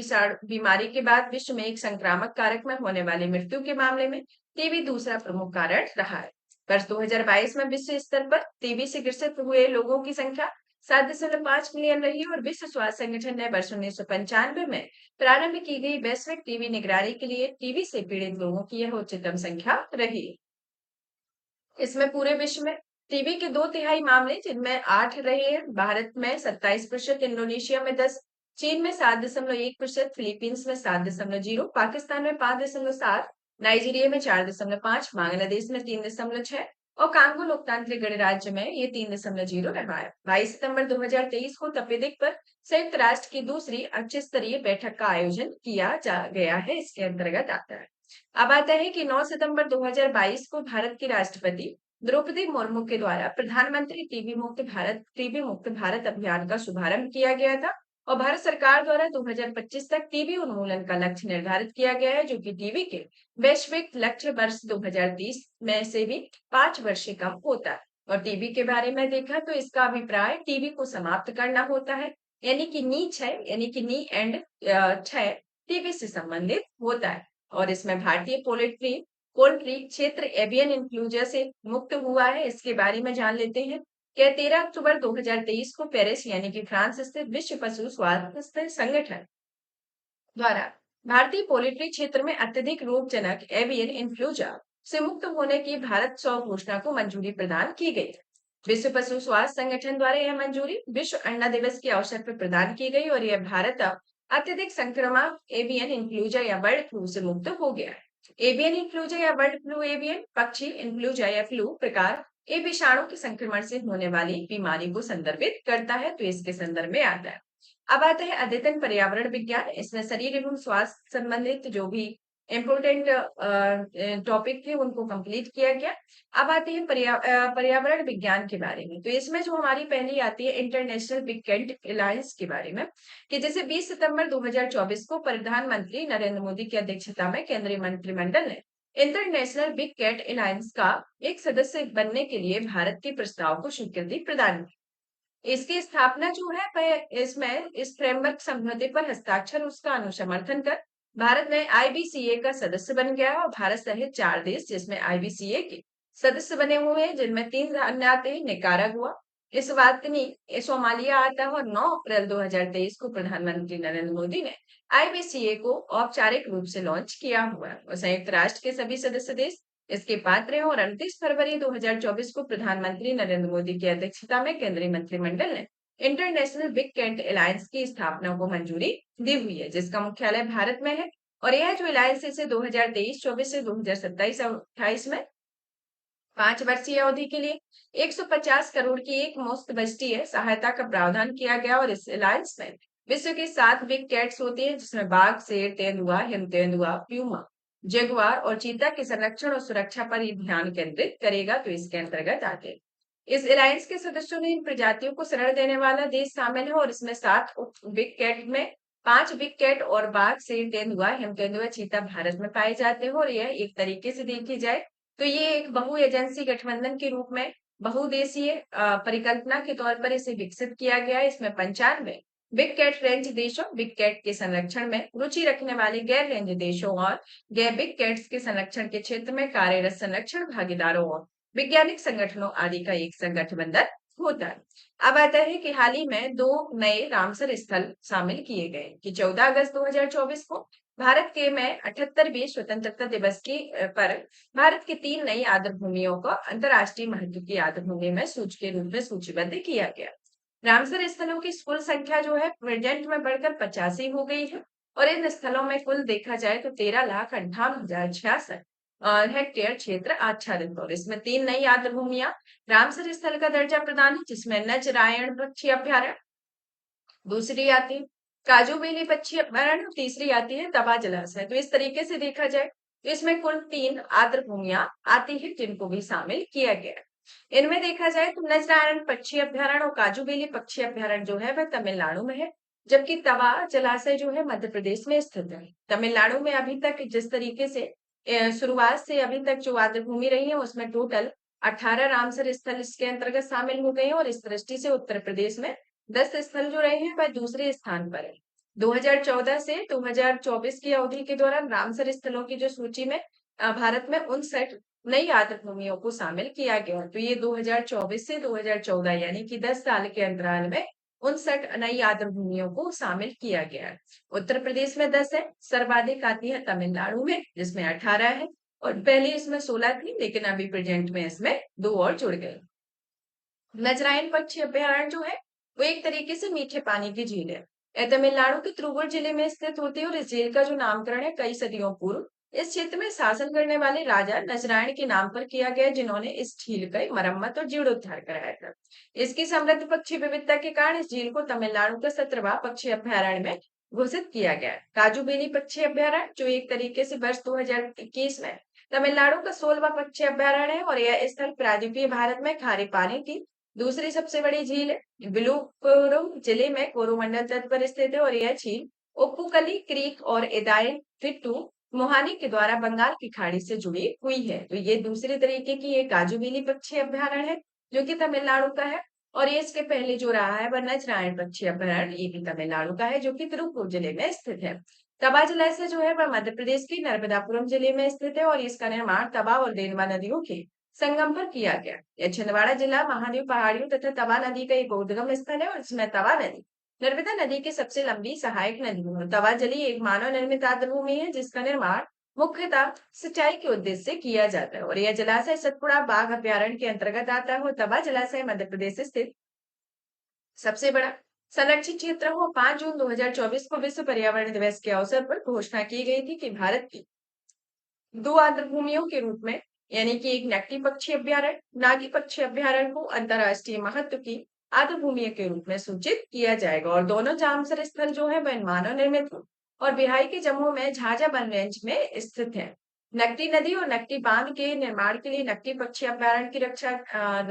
बीमारी के बाद विश्व में एक संक्रामक कारक में होने वाली मृत्यु के मामले में टीबी दूसरा प्रमुख कारण रहा है। वर्ष 2022 में विश्व स्तर पर टीबी से ग्रसित हुए लोगों की संख्या 7.5 मिलियन रही और विश्व स्वास्थ्य संगठन ने वर्ष 1995 में प्रारंभ की गई वैश्विक टीबी निगरानी के लिए टीबी से पीड़ित लोगों की यह उच्चतम संख्या रही। इसमें पूरे विश्व में टीबी के 2/3 मामले, जिनमें 8 रहे हैं, भारत में 27%, इंडोनेशिया में 10, चीन में 7.1%, फिलीपींस में 7.0, पाकिस्तान में 5.7, नाइजीरिया में 4.5, बांग्लादेश में 3.6 और कांगो लोकतांत्रिक गणराज्य में ये 3.0 रहा है। 22 सितंबर 2023 को तपेदिक पर संयुक्त राष्ट्र की दूसरी उच्च स्तरीय बैठक का आयोजन किया गया है, इसके अंतर्गत आता है। अब आता है कि 9 सितंबर 2022 को भारत की राष्ट्रपति द्रौपदी मुर्मू के द्वारा प्रधानमंत्री टीबी मुक्त भारत अभियान का शुभारंभ किया गया था और भारत सरकार द्वारा 2025 तक टीबी उन्मूलन का लक्ष्य निर्धारित किया गया है, जो कि टीबी के वैश्विक लक्ष्य वर्ष 2030 में से भी 5 वर्ष से कम होता है। और टीबी के बारे में देखा तो इसका अभिप्राय टीबी को समाप्त करना होता है, यानी कि नी एंड 6 टीबी से संबंधित होता है और इसमें भारतीय पोल्ट्री क्षेत्र एवियन इन्फ्लुएंजा से मुक्त हुआ है। इसके बारे में जान लेते हैं कि 13 अक्टूबर 2023 को पेरिस, यानी कि फ्रांस स्थित विश्व पशु स्वास्थ्य संगठन द्वारा भारतीय पोल्ट्री क्षेत्र में अत्यधिक रोगजनक एवियन इन्फ्लुएंजा से मुक्त होने की भारत 100 घोषणा को मंजूरी प्रदान की गई। विश्व पशु स्वास्थ्य संगठन द्वारा यह मंजूरी विश्व अंडा दिवस के अवसर पर प्रदान की गई और यह भारत अब अत्यधिक संक्रामक एवियन इन्फ्लुएंजा या बर्ड फ्लू से मुक्त हो गया है। एवियन इन्फ्लुएंजा या बर्ड फ्लू एवियन पक्षी इन्फ्लुएंजा या फ्लू प्रकार ए विषाणु के संक्रमण से होने वाली बीमारी को संदर्भित करता है, तो इसके संदर्भ में आता है। अब आता है अद्यतन पर्यावरण विज्ञान। इसमें शरीर एवं स्वास्थ्य संबंधित जो भी इम्पोर्टेंट टॉपिक थे उनको कंप्लीट किया गया। अब आते हैं पर्यावरण विज्ञान के बारे में। तो इसमें जो हमारी पहली आती है इंटरनेशनल बिग कैट अलायंस के बारे में, कि जैसे 20 सितंबर 2024 को प्रधानमंत्री नरेंद्र मोदी की अध्यक्षता में केंद्रीय मंत्रिमंडल ने इंटरनेशनल बिग कैट अलायंस का एक सदस्य बनने के लिए भारत के प्रस्ताव को स्वीकृति प्रदान की। इसकी स्थापना जो है वह इसमें इस फ्रेमवर्क समझौते पर हस्ताक्षर उसका अनुसमर्थन कर भारत में आईबीसीए का सदस्य बन गया है और भारत सहित 4 देश जिसमें आईबीसीए के सदस्य बने हुए हैं, जिनमें 3 अन्य आते हैं, निकारागुआ, इस्वातिनी, सोमालिया आता है और 9 अप्रैल 2023 को प्रधानमंत्री नरेंद्र मोदी ने आईबीसीए को औपचारिक रूप से लॉन्च किया हुआ है और संयुक्त राष्ट्र के सभी सदस्य देश इसके पात्र हैं और 29 फरवरी 2024 को प्रधानमंत्री नरेंद्र मोदी की अध्यक्षता में केंद्रीय मंत्रिमंडल ने इंटरनेशनल बिग कैट अलायंस की स्थापना को मंजूरी दी हुई है, जिसका मुख्यालय भारत में है और यह जो अलायंस इसे 2023-24 से 2027-28 में 5 वर्षीय अवधि के लिए 150 करोड़ की एक मुफ्त बजटीय सहायता का प्रावधान किया गया और इस अलायंस में विश्व के 7 बिग कैट्स होती है, जिसमें बाघ, शेर, तेंदुआ, हिम तेंदुआ, प्यूमा, जगुआर और चीता के संरक्षण और सुरक्षा पर ये ध्यान केंद्रित करेगा, तो इसके अंतर्गत आते हैं। इस अलायंस के सदस्यों में इन प्रजातियों को शरण देने वाला देश शामिल है और इसमें 7 बिग कैट में 5 बिग कैट और बाघ, शेर, तेंदुआ, हिमतेंदुआ, चीता भारत में पाए जाते हैं। और यह एक तरीके से देखी जाए तो ये एक बहु एजेंसी गठबंधन के रूप में बहुदेशीय परिकल्पना के तौर पर इसे विकसित किया गया है। इसमें 95 बिग कैट रेंज देशों, बिग कैट के संरक्षण में रुचि रखने वाले गैर रेंज देशों और गैर बिग कैट्स के संरक्षण के क्षेत्र में कार्यरत संरक्षण भागीदारों और वैज्ञानिक संगठनों आदि का एक गठबंधन होता है। अब आता है कि हाल ही में 2 नए रामसर स्थल शामिल किए गए कि 14 अगस्त 2024 को भारत के में 78वें स्वतंत्रता दिवस की पर भारत की 3 नई आर्द्रभूमियों को अंतर्राष्ट्रीय महत्व की आर्द्रभूमि में सूची के रूप में सूचीबद्ध किया गया। रामसर स्थलों की कुल संख्या जो है प्रेजेंट में बढ़कर 85 हो गई है और इन स्थलों में कुल देखा जाए तो 13,58,066 हेक्टेयर क्षेत्र आच्छादित और इसमें 3 नई आर्द्रभूमियां रामसर स्थल का दर्जा प्रदान है, जिसमें नच रायण पक्षी अभ्यारण्य, दूसरी आती है काजू बेली पक्षी अभ्यारण्य और तीसरी आती है तवा जलाशय। तो इस तरीके से देखा जाए तो इसमें कुल 3 आर्द्रभूमियां आती है जिनको भी शामिल किया गया है। इनमें देखा जाए तो नजरायण पक्षी अभ्यारण्य और काजू बेली पक्षी अभ्यारण्य जो है वह तमिलनाडु में है, जबकि तवा जलाशय जो है मध्य प्रदेश में स्थित है। तमिलनाडु में अभी तक जिस तरीके से शुरुआत से अभी तक जो आर्द्रभूमि रही है उसमें टोटल 18 रामसर स्थल इसके अंतर्गत शामिल हो गए हैं और इस दृष्टि से उत्तर प्रदेश में 10 स्थल जो रहे हैं वह दूसरे स्थान पर है। 2014 से 2024 की अवधि के दौरान रामसर स्थलों की जो सूची में भारत में 59 नई आर्द्रभूमियों को शामिल किया गया। तो ये 2024 से 2014 यानी कि 10 साल के अंतराल में 59 नई आर्द्रभूमियों को शामिल किया गया है। उत्तर प्रदेश में 10 है, सर्वाधिक आती है तमिलनाडु में जिसमें 18 है और पहले इसमें 16 थी लेकिन अभी प्रेजेंट में इसमें 2 और जुड़ गए। नजराइन पक्षी अभ्यारण्य जो है वो एक तरीके से मीठे पानी की झील है। यह तमिलनाडु के त्रिवुर जिले में स्थित होती है और इस झील का जो नामकरण है कई सदियों पूर्व इस क्षेत्र में शासन करने वाले राजा नजरायण के नाम पर किया गया, जिन्होंने इस झील का मरम्मत और जीर्णोद्धार कराया था। इसकी समृद्ध पक्षी विविधता के कारण इस झील को तमिलनाडु का 17वां पक्षी अभ्यारण्य में घोषित किया गया है। काजू बेली पक्षी अभ्यारण्य जो एक तरीके से वर्ष 2021 में तमिलनाडु का 16वां पक्षी अभ्यारण्य है और यह स्थल प्रायद्वीपीय भारत में खारे पानी की दूसरी सबसे बड़ी झील है। विलुपुरम जिले में कोरोमंडल तट पर स्थित है और यह झील ओपुकली क्रीक और एदाय फिट्टू मोहानी के द्वारा बंगाल की खाड़ी से जुड़ी हुई है। तो ये दूसरे तरीके की एक काजूबेली पक्षी अभ्यारण्य है जो कि तमिलनाडु का है और ये इसके पहले जो रहा है वह नजरायण पक्षी अभ्यारण्य, ये भी तमिलनाडु का है जो कि तिरुपुर जिले में स्थित है। तवा जलाशय जो है वह मध्य प्रदेश के नर्मदापुरम जिले में स्थित है और इसका निर्माण तवा और देनवा नदियों के संगम पर किया गया। यह छिंदवाड़ा जिला महादेव पहाड़ियों तथा तवा नदी का एक उद्गम स्थल है और इसमें तवा नदी नर्मदा नदी की सबसे लंबी सहायक नदी है। तवा जली एक मानव निर्मित आर्द्रभूमि है जिसका निर्माण मुख्यतः सिंचाई के उद्देश्य से किया जाता है और यह जलाशय सतपुड़ा बाघ अभ्यारण्य के अंतर्गत आता है। तवा जलाशय मध्य प्रदेश स्थित सबसे बड़ा संरक्षित क्षेत्र हो। 5 जून 2024 को विश्व पर्यावरण दिवस के अवसर पर घोषणा की गई थी कि भारत की 2 आर्द्रभूमियों के रूप में यानी कि एक नकटी पक्षी अभ्यारण्य, नागी पक्षी अभ्यारण्य को अंतर्राष्ट्रीय महत्व की आर्द्रभूमि के रूप में सूचित किया जाएगा और दोनों जामसर स्थल जो है वह मानव निर्मित और बिहार के जम्मू में झाझा वन रेंज में स्थित है। नकटी नदी और नकटी बांध के निर्माण के लिए नकटी पक्षी अभ्यारण्य की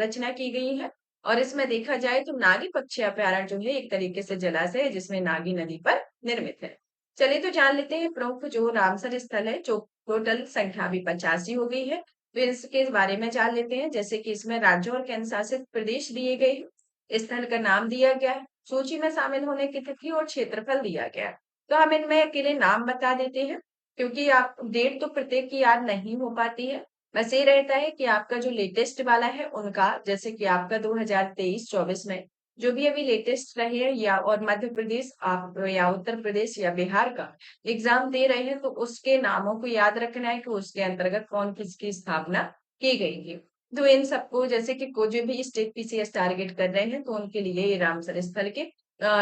रचना की गई है और इसमें देखा जाए तो नागी पक्षी अभ्यारण्य जो है एक तरीके से जलाशय है जिसमें नागी नदी पर निर्मित है। चलिए तो जान लेते हैं प्रमुख जो रामसर स्थल है, जो टोटल संख्या अभी 85 हो गई है, तो इसके बारे में जान लेते हैं। जैसे कि इसमें राज्यों और केंद्र शासित प्रदेश दिए गए हैं, स्थल का नाम दिया गया है, सूची में शामिल होने की तिथि और क्षेत्रफल दिया गया है। तो हम इनमें अकेले नाम बता देते हैं क्योंकि आप डेट तो प्रत्येक की याद नहीं हो पाती है। बस ये रहता है कि आपका जो लेटेस्ट वाला है उनका, जैसे कि आपका 2023-24 में जो भी अभी लेटेस्ट रहे हैं या और मध्य प्रदेश आप या उत्तर प्रदेश या बिहार का एग्जाम दे रहे हैं तो उसके नामों को याद रखना है कि उसके अंतर्गत कौन किसकी स्थापना की गई थी। तो इन सबको जैसे कि को जो भी स्टेट पीसीएस टारगेट कर रहे हैं तो उनके लिए ये रामसर स्थल के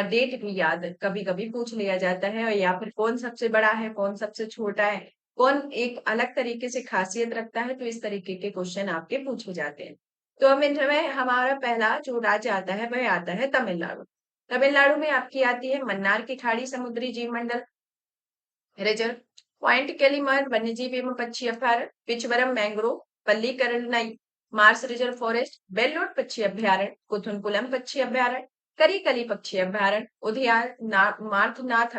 डेट भी याद कभी कभी पूछ लिया जाता है और या फिर कौन सबसे बड़ा है, कौन सबसे छोटा है, कौन एक अलग तरीके से खासियत रखता है, तो इस तरीके के क्वेश्चन आपके पूछे जाते हैं। तो हम इनमें हमारा पहला जो राज्य आता है वह आता है तमिलनाडु। तमिलनाडु में आपकी आती है मन्नार की खाड़ी समुद्री जीव मंडल रिजर्व पॉइंट कैलीमर वन्यजीव एवं पक्षी अभ्यारण्य, Pichavaram mangrove, Pallikaranai marsh reserve forest, Vellode पक्षी अभ्यारण्य, कुथुनकुलम पक्षी अभ्यारण्य, करीकली पक्षी अभ्यारण्य, उद्यान मार्थनाथ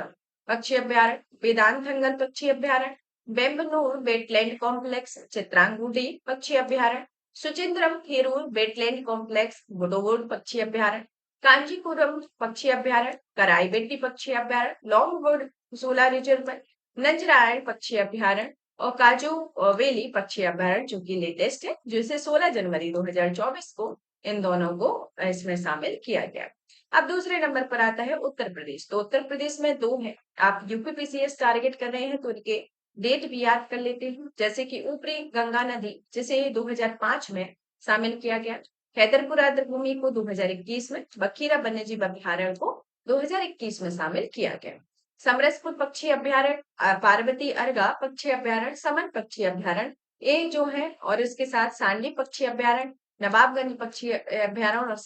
पक्षी अभ्यारण्य, वेदांतंगल पक्षी अभ्यारण्य, बेम्बनूर वेटलैंड कॉम्प्लेक्स, चित्रांगुडी पक्षी अभ्यारण्य, सुचिंद्रम हेरूर वेटलैंड कॉम्प्लेक्स, बुडोवुड पक्षी अभ्यारण्य, कांचीपुरम पक्षी अभ्यारण्य, कराईबेट्टी पक्षी अभ्यारण्य, लॉन्गवुड सोला रिजर्व, नंजरायण पक्षी अभ्यारण्य और काजू वेली पक्षी अभ्यारण्य जो कि लेटेस्ट है, जिसे 16 जनवरी 2024 को इन दोनों को इसमें शामिल किया गया। अब दूसरे नंबर पर आता है उत्तर प्रदेश। तो उत्तर प्रदेश में दो है, आप यूपीपीसीएस टारगेट कर रहे हैं तो इनके डेट भी याद कर लेते हैं, जैसे कि ऊपरी गंगा नदी जिसे 2005 में शामिल किया गया, हैदरपुर आर्द्रभूमि को 2021 में, बखीरा वन्यजीव अभ्यारण्य को 2021 में शामिल किया गया। समरसपुर पक्षी अभ्यारण्य, पार्वती अर्गा पक्षी अभ्यारण्य, समन पक्षी अभ्यारण्य ये जो है, और इसके साथ सांडी पक्षी अभ्यारण्य, नवाबगंज पक्षी अभ्यारण्य और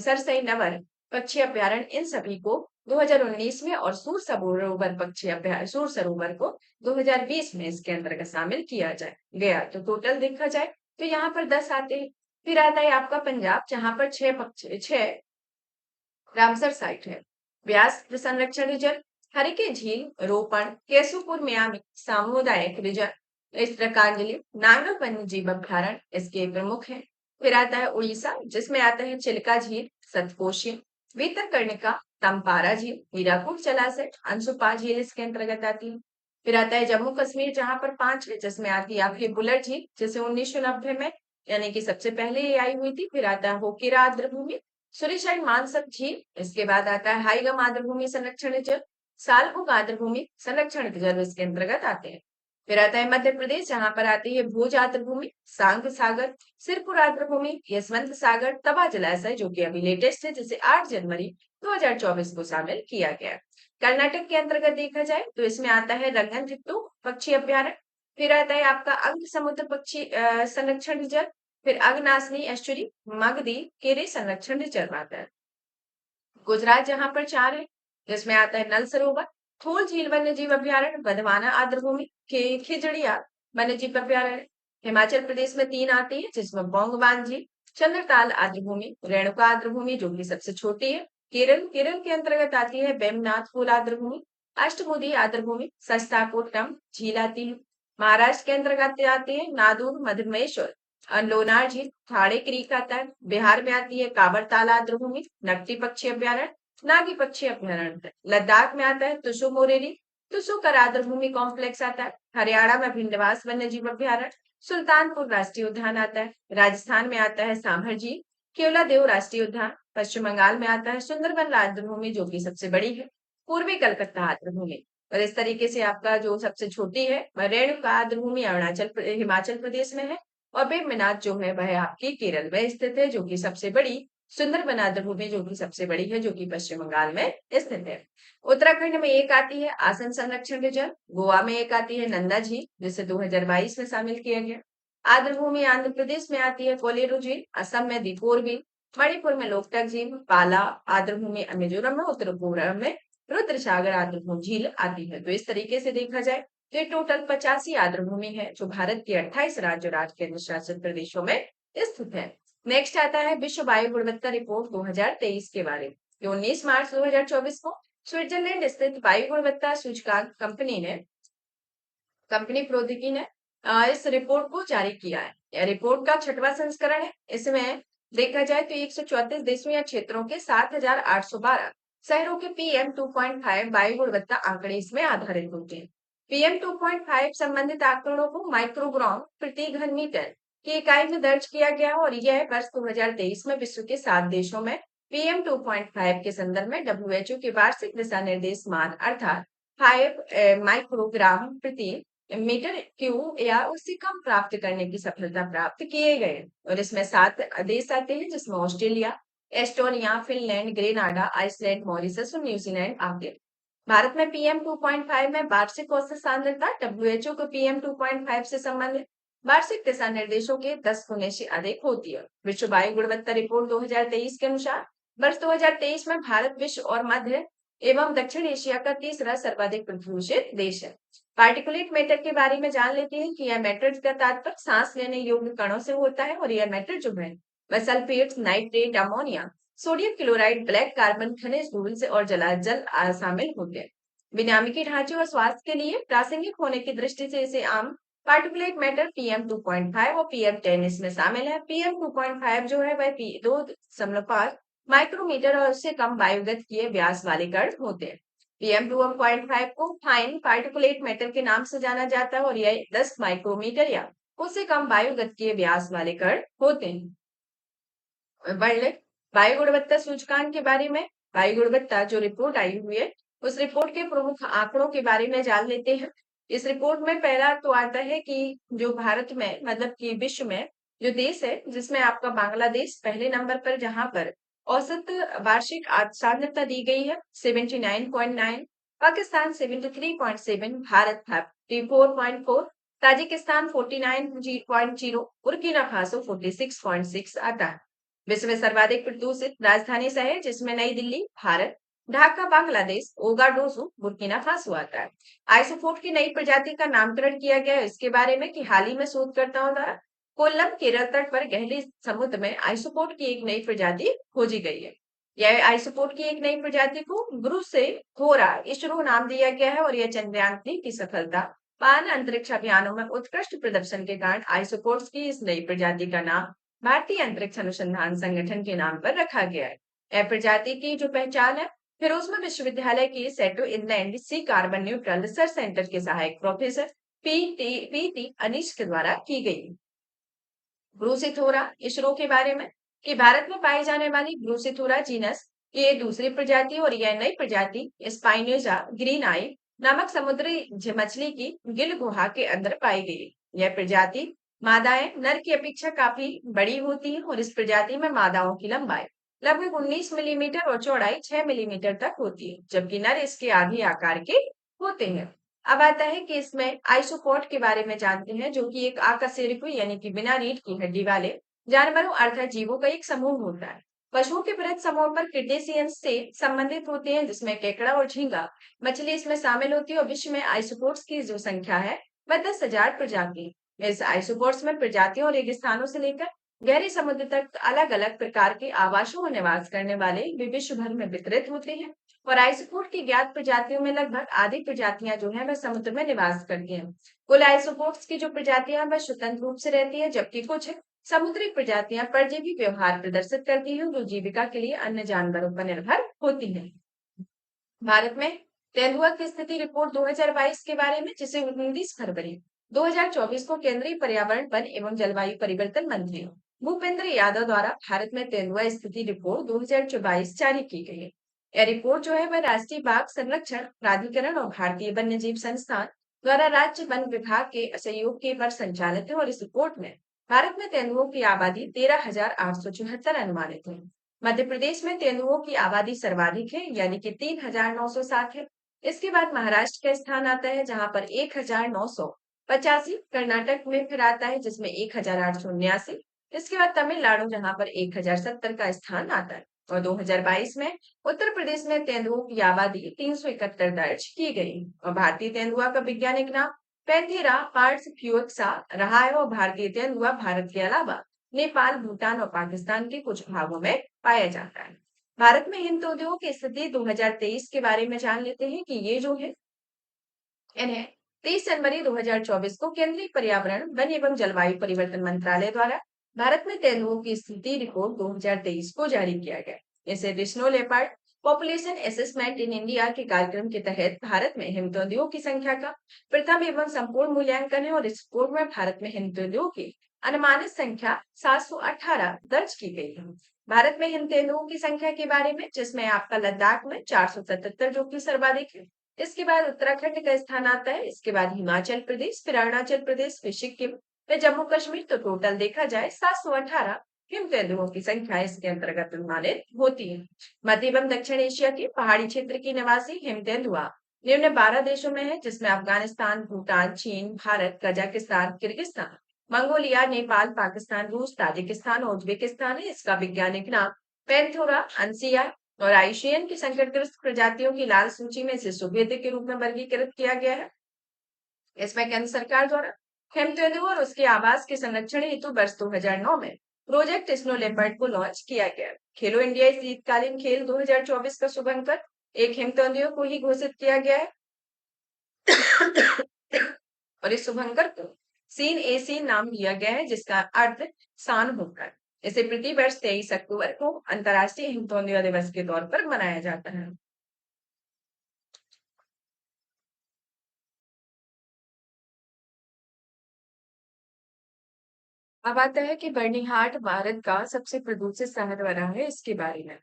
सरसई नवर पक्षी अभ्यारण्य, इन सभी को 2019 में और सूर सरोवर पक्षी अभ्यारण्य सूर सरोवर को 2020 में इसके अंतर्गत शामिल किया गया। तो टोटल देखा जाए तो यहाँ पर 10 आते हैं। फिर आता है आपका पंजाब, जहां पर 6 रामसर साइट है, व्यास संरक्षण रिजर्व, हरिके झील, रोपण, केसुपुर मियामी सामुदायिक रिजर्व, इस्त्रकांजलि, नांगल वन्यजीव अभ्यारण्य इसके प्रमुख है। फिर आता है उड़ीसा, जिसमें आता है चिल्का झील, सतकोशी, भीतरकर्णिका, तंपारा झील, हीराकुद जलाशय, अंशुपा झील इसके अंतर्गत आती है। फिर आता है जम्मू कश्मीर, जहां पर 5 है, जिसमें आती है आपकी बुलर झील, जिसे 1990 में यानी कि सबसे पहले ये आई हुई थी। फिर आता है होकिरा आर्द्रभूमि, सुरिशाई मानसक झील, इसके बाद आता है हाईगम आर्द्रभूमि संरक्षण रिजर्व, सालबुग आर्द्रभूमि संरक्षण रिजर्व इसके अंतर्गत आते हैं। फिर आता है मध्य प्रदेश, जहां पर आती है भोज आर्द्रभूमि, सांग सागर, सिरपुर आर्द्रभूमि, यशवंत सागर, तवा जलाशय जो कि अभी लेटेस्ट है, जिसे 8 जनवरी 2024 को शामिल किया गया। कर्नाटक के अंतर्गत देखा जाए तो इसमें आता है रंगनतिट्टू पक्षी अभ्यारण्य, फिर आता है आपका अंग समुद्र पक्षी संरक्षण रिजर्व, फिर अगनासनी एस्चुरी, मगधी केरे संरक्षण रिजर्व आता है। गुजरात जहां पर 4 है, जिसमें आता है नल सरोवर, थोल झील वन्यजीव अभ्यारण्य, बधवाना आर्द्रभूमि के खिजड़िया वन्यजीव अभ्यारण्य। हिमाचल प्रदेश में 3 आती है, जिसमें बोंगबान झील, चंद्रताल आर्द्रभूमि, रेणुका आर्द्रभूमि जो कि सबसे छोटी है। केरल के अंतर्गत आती है बेमनाथ फूल आर्द्रभूमि, अष्टमुदी आर्द्रभूमि, सस्ताकोटम झील आती है। महाराष्ट्र के अंतर्गत आती है नादूर, मधुमेश्वर, लोनार झील, थाड़े क्रीक आता है। बिहार में आती है काबरताल आर्द्रभूमि, नकटी पक्षी अभ्यारण्य, नागी पक्षी अभ्यारण्य। लद्दाख में आता है तुसु मोरेरी, तुसुकर आर्द्रभूमि कॉम्प्लेक्स आता है। हरियाणा में भिंडवास वन्यजीव अभ्यारण्य, सुल्तानपुर राष्ट्रीय उद्यान आता है। राजस्थान में आता है सांभर झील, केवला देव राष्ट्रीय उद्यान। पश्चिम बंगाल में आता है सुंदरबन आर्द्रभूमि जो कि सबसे बड़ी है। पूर्वी कलकत्ता आर्द्रभूमि, और इस तरीके से आपका जो सबसे छोटी है रेणुका आर्द्रभूमि हिमाचल प्रदेश में है, और बेमनाथ जो है वह आपकी केरल में स्थित है, जो कि सबसे बड़ी। सुंदरबन आर्द्रभूमि जो कि सबसे बड़ी है, जो कि पश्चिम बंगाल में स्थित है। उत्तराखंड में एक आती है आसन संरक्षण रिजर्व, गोवा में एक आती है नंदा झील जिसे 2022 में शामिल किया गया। आर्द्रभूमि आंध्र प्रदेश में आती है कोलेरू झील, असम में दीपोर झील, मणिपुर में लोकटक झील, पाला आर्द्रभूमि मिजोरम में, उत्तर पूर्व में रुद्र सागर आर्द्रभूमि झील आती है। तो इस तरीके से देखा जाए तो ये टोटल 85 आर्द्रभूमि है जो भारत के 28 राज्य और राज्य केंद्र शासित प्रदेशों में स्थित है। नेक्स्ट आता है विश्व वायु गुणवत्ता रिपोर्ट 2023 के बारे में। 19 मार्च 2024 को स्विट्जरलैंड स्थित वायु गुणवत्ता सूचकांक कंपनी प्रौद्योगिकी ने इस रिपोर्ट को जारी किया है। यह रिपोर्ट का 6वां संस्करण है। इसमें देखा जाए तो 134 देशों या क्षेत्रों के 7,812 शहरों के PM 2.5 वायु गुणवत्ता आंकड़े इसमें आधारित होते हैं। PM 2.5 संबंधित आंकड़ों को माइक्रोग्राम प्रति घन मीटर की इकाई में दर्ज किया गया, और यह वर्ष 2023 में विश्व के 7 देशों में PM 2.5 के संदर्भ में WHO के वार्षिक दिशा निर्देश मान अर्थात 5 माइक्रोग्राम प्रति मीटर क्यूब या उससे कम प्राप्त करने की सफलता प्राप्त किए गए। और इसमें 7 देश आते हैं, जिसमें Australia, Estonia, Finland, Grenada, Iceland, Mauritius और न्यूजीलैंड आते हैं। भारत में PM 2.5 में वार्षिक औसत सांद्रता WHO के PM 2.5 से संबंधित वार्षिक दिशा निर्देशों के 10 गुने से अधिक होती है। विश्व वायु गुणवत्ता रिपोर्ट 2023 के अनुसार वर्ष 2023 में भारत विश्व और मध्य एवं दक्षिण एशिया का तीसरा सर्वाधिक प्रदूषित देश है। पार्टिकुलेट मैटर के बारे में जान लेते हैं कि यह मैटर का तात्पर्य सांस लेने योग्य कणों से होता है और यह मैटर जो है वह sulphate, nitrate, ammonia, sodium chloride, black carbon, खनिज धूल से और जलाजल शामिल होते हैं। विनियामकी ढांचे और स्वास्थ्य के लिए प्रासंगिक होने की दृष्टि से इसे आम पार्टिकुलेट मैटर PM2.5 और PM10 इसमें शामिल है। PM2.5 जो है वह 2.5 माइक्रोमीटर और उससे कम वायुगतिकीय व्यास वाले कण होते हैं। PM2.5 को फाइन पार्टिकुलेट मैटर के नाम से जाना जाता है और यह 10 माइक्रोमीटर या उससे कम वायुगतिकीय व्यास वाले कण होते हैं। वर्ल्ड वायु गुणवत्ता सूचकांक के बारे में, वायु गुणवत्ता जो रिपोर्ट आई हुई है उस रिपोर्ट के प्रमुख आंकड़ों के बारे में जान लेते हैं। इस रिपोर्ट में पहला तो आता है कि जो भारत में मतलब कि विश्व में जो देश है जिसमें आपका बांग्लादेश पहले नंबर पर, जहां पर औसत वार्षिक साक्षरता दी गई है 79.9, Pakistan 73.7, Bharat 54.4, Tajikistan 49.0, Burkina Faso 46.6 आता है। विश्व में सर्वाधिक प्रदूषित राजधानी शहर जिसमें नई दिल्ली भारत, ढाका बांग्लादेश, ओगाडोजू बुर्किना फासो आता है। आइसोफोट की नई प्रजाति का नामकरण किया गया है इसके बारे में कि हाल ही में शोधकर्ताओं द्वारा कोल्लम केरल तट पर गहरे समुद्र में आइसोपोड की एक नई प्रजाति खोजी गई है। यह आइसोपोड की एक नई प्रजाति को ब्रूसेफोरा इसरो नाम दिया गया है और यह चंद्रयान-3 की सफलता, पान अंतरिक्ष अभियानों में उत्कृष्ट प्रदर्शन के कारण आइसोपोड्स की इस नई प्रजाति का नाम भारतीय अंतरिक्ष अनुसंधान संगठन के नाम पर रखा गया है। यह प्रजाति की जो पहचान है फिरोजपुर विश्वविद्यालय की सेटो इंग्लैंड सी कार्बन न्यूट्रल रिसर्च सेंटर के सहायक प्रोफेसर पीटी अनीश के द्वारा की गई। ब्रूसीथोरा इसरो के बारे में कि भारत में पाई जाने वाली ब्रूसीथोरा जीनस की ये दूसरी प्रजाति और यह नई प्रजाति स्पाइनोजा ग्रीन आई नामक समुद्री मछली की गिल गुहा के अंदर पाई गई। यह प्रजाति मादाएं नर की अपेक्षा काफी बड़ी होती है और इस प्रजाति में मादाओं की लंबाई लगभग 19 मिलीमीटर और चौड़ाई 6 मिलीमीटर तक होती है, जबकि नर इसके आधे आकार के होते हैं। अब आता है कि इसमें आइसोपोड के बारे में जानते हैं जो कि एक आकशेरुकी यानी कि बिना रीढ़ की हड्डी वाले जानवरों अर्थात जीवों का एक समूह होता है। पशुओं के बृहद समूह पर क्रिटेशियंस से संबंधित होते हैं जिसमें केकड़ा और झींगा मछली इसमें शामिल होती है और विश्व में आइसोपोड्स की जो संख्या है वह 10,000 प्रजाति। इस आइसोपोड्स में प्रजातियों और रेगिस्तानों से लेकर गहरे समुद्र तक अलग अलग प्रकार के आवासों में निवास करने वाले वे विश्व भर में वितरित होते हैं और आइसोपोड की ज्ञात प्रजातियों में लगभग आधी प्रजातियां जो है वह समुद्र में निवास करती हैं। कुल आइसोपोड्स की जो प्रजातियां हैं वह स्वतंत्र रूप से रहती है जबकि कुछ समुद्री प्रजातियां परजीवी व्यवहार प्रदर्शित करती हैं जो जीविका के लिए अन्य जानवरों पर निर्भर होती है। भारत में तेंदुआ की स्थिति रिपोर्ट 2022 के बारे में जिसे 29 फरवरी 2024 को केंद्रीय पर्यावरण वन एवं जलवायु परिवर्तन मंत्री भूपेंद्र यादव द्वारा भारत में तेंदुआ स्थिति रिपोर्ट 2022 जारी की गई है। यह रिपोर्ट जो है वह राष्ट्रीय बाघ संरक्षण प्राधिकरण और भारतीय वन्य जीव संस्थान द्वारा राज्य वन विभाग के सहयोग के पर संचालित है और इस रिपोर्ट में भारत में तेंदुओं की आबादी 13,874 अनुमानित है। मध्य प्रदेश में तेंदुओं की आबादी सर्वाधिक है यानी कि 3,907 है। इसके बाद महाराष्ट्र का स्थान आता है जहां पर 1,985, कर्नाटक में फिर आता है जिसमें 1,879, इसके बाद तमिलनाडु जहां पर 1,070 का स्थान आता है और 2022 में उत्तर प्रदेश में तेंदुओं की आबादी 371 दर्ज की गई और भारतीय तेंदुआ का वैज्ञानिक नाम पैंथेरा पार्ट्स फ्यूक्सा रहा है और भारतीय तेंदुआ भारत के अलावा नेपाल, भूटान और पाकिस्तान के कुछ भागों में पाया जाता है। भारत में हिंद उद्योग की स्थिति 2023 के बारे में जान लेते हैं कि ये जो है इन्हें 23 जनवरी 2024 को केंद्रीय पर्यावरण वन एवं जलवायु परिवर्तन मंत्रालय द्वारा भारत में तेंदुओं की स्थिति रिपोर्ट 2023 को जारी किया गया। इसे snow leopard population assessment in India के कार्यक्रम के तहत भारत में हिमतेंदुओं की संख्या का प्रथम एवं संपूर्ण मूल्यांकन है और इस रिपोर्ट में भारत में हिमतेंदुओं की अनुमानित संख्या 718 दर्ज की गई है। भारत में हिमतेंदुओं की संख्या के बारे में जिसमें आपका लद्दाख में 477 जो कि सर्वाधिक है, इसके बाद उत्तराखंड का स्थान आता है, इसके बाद हिमाचल प्रदेश, फिर अरुणाचल प्रदेश, फिर सिक्किम, फिर जम्मू कश्मीर। तो टोटल देखा जाए 718 हिमतेंदुओं की संख्या इसके अंतर्गत अनुमानित होती है। मध्य एवं दक्षिण एशिया के पहाड़ी क्षेत्र की निवासी हिमतेंदुआ निम्न 12 देशों में है जिसमें अफगानिस्तान, भूटान, चीन, Bharat, Kazakhstan, Kyrgyzstan, Mongolia, Nepal, Pakistan, रूस, ताजिकिस्तान और उज्बेकिस्तान है। इसका वैज्ञानिक नाम पैंथोरा अंसिया और आईयूसीएन की संकटग्रस्त प्रजातियों की लाल सूची में इसे सुभेद्य के रूप में वर्गीकृत किया गया है। इसमें केंद्र सरकार द्वारा हेमतेंदु और उसके आवास के संरक्षण हेतु वर्ष 2009 में प्रोजेक्ट स्नो लेपर्ड को लॉन्च किया गया। खेलो इंडिया शीतकालीन खेल 2024 का शुभारंभ एक हेमतेंदु को ही घोषित किया गया है। और इस शुभंकर को सीन ए सीन नाम दिया गया है, जिसका अर्थ सान होता है। इसे प्रति वर्ष 23 अक्टूबर को अंतर्राष्ट्रीय हिमतौंदिया दिवस के तौर पर मनाया जाता है। अब आता है कि बर्निहाट भारत का सबसे प्रदूषित शहर बना है। इसके बारे में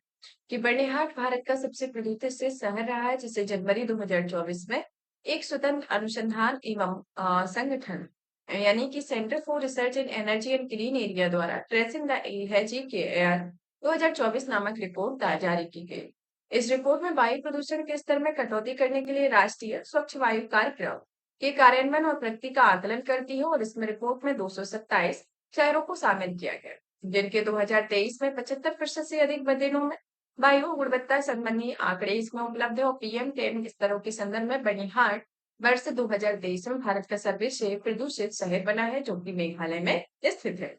कि बर्निहाट भारत का सबसे प्रदूषित शहर रहा है, जिसे जनवरी 2024 में एक स्वतंत्र अनुसंधान एवं संगठन यानी कि centre for research in energy and clean area द्वारा ट्रेसिंग द एलएचजी के एयर 2024 नामक रिपोर्ट जारी की गई। इस रिपोर्ट में वायु प्रदूषण के स्तर में कटौती करने के लिए राष्ट्रीय स्वच्छ वायु कार्यक्रम के कार्यान्वयन और प्रगति का आकलन करती है, और इसमें रिपोर्ट में 227 शहरों को शामिल किया गया, जिनके 2023 में 75% से अधिक दिनों में वायु गुणवत्ता संबंधी आंकड़े इसमें उपलब्ध है। और PM10 स्तरों के संदर्भ में बर्निहाट वर्ष 2023 में भारत का सर्वश्रेष्ठ प्रदूषित शहर बना है, जो कि मेघालय में स्थित है।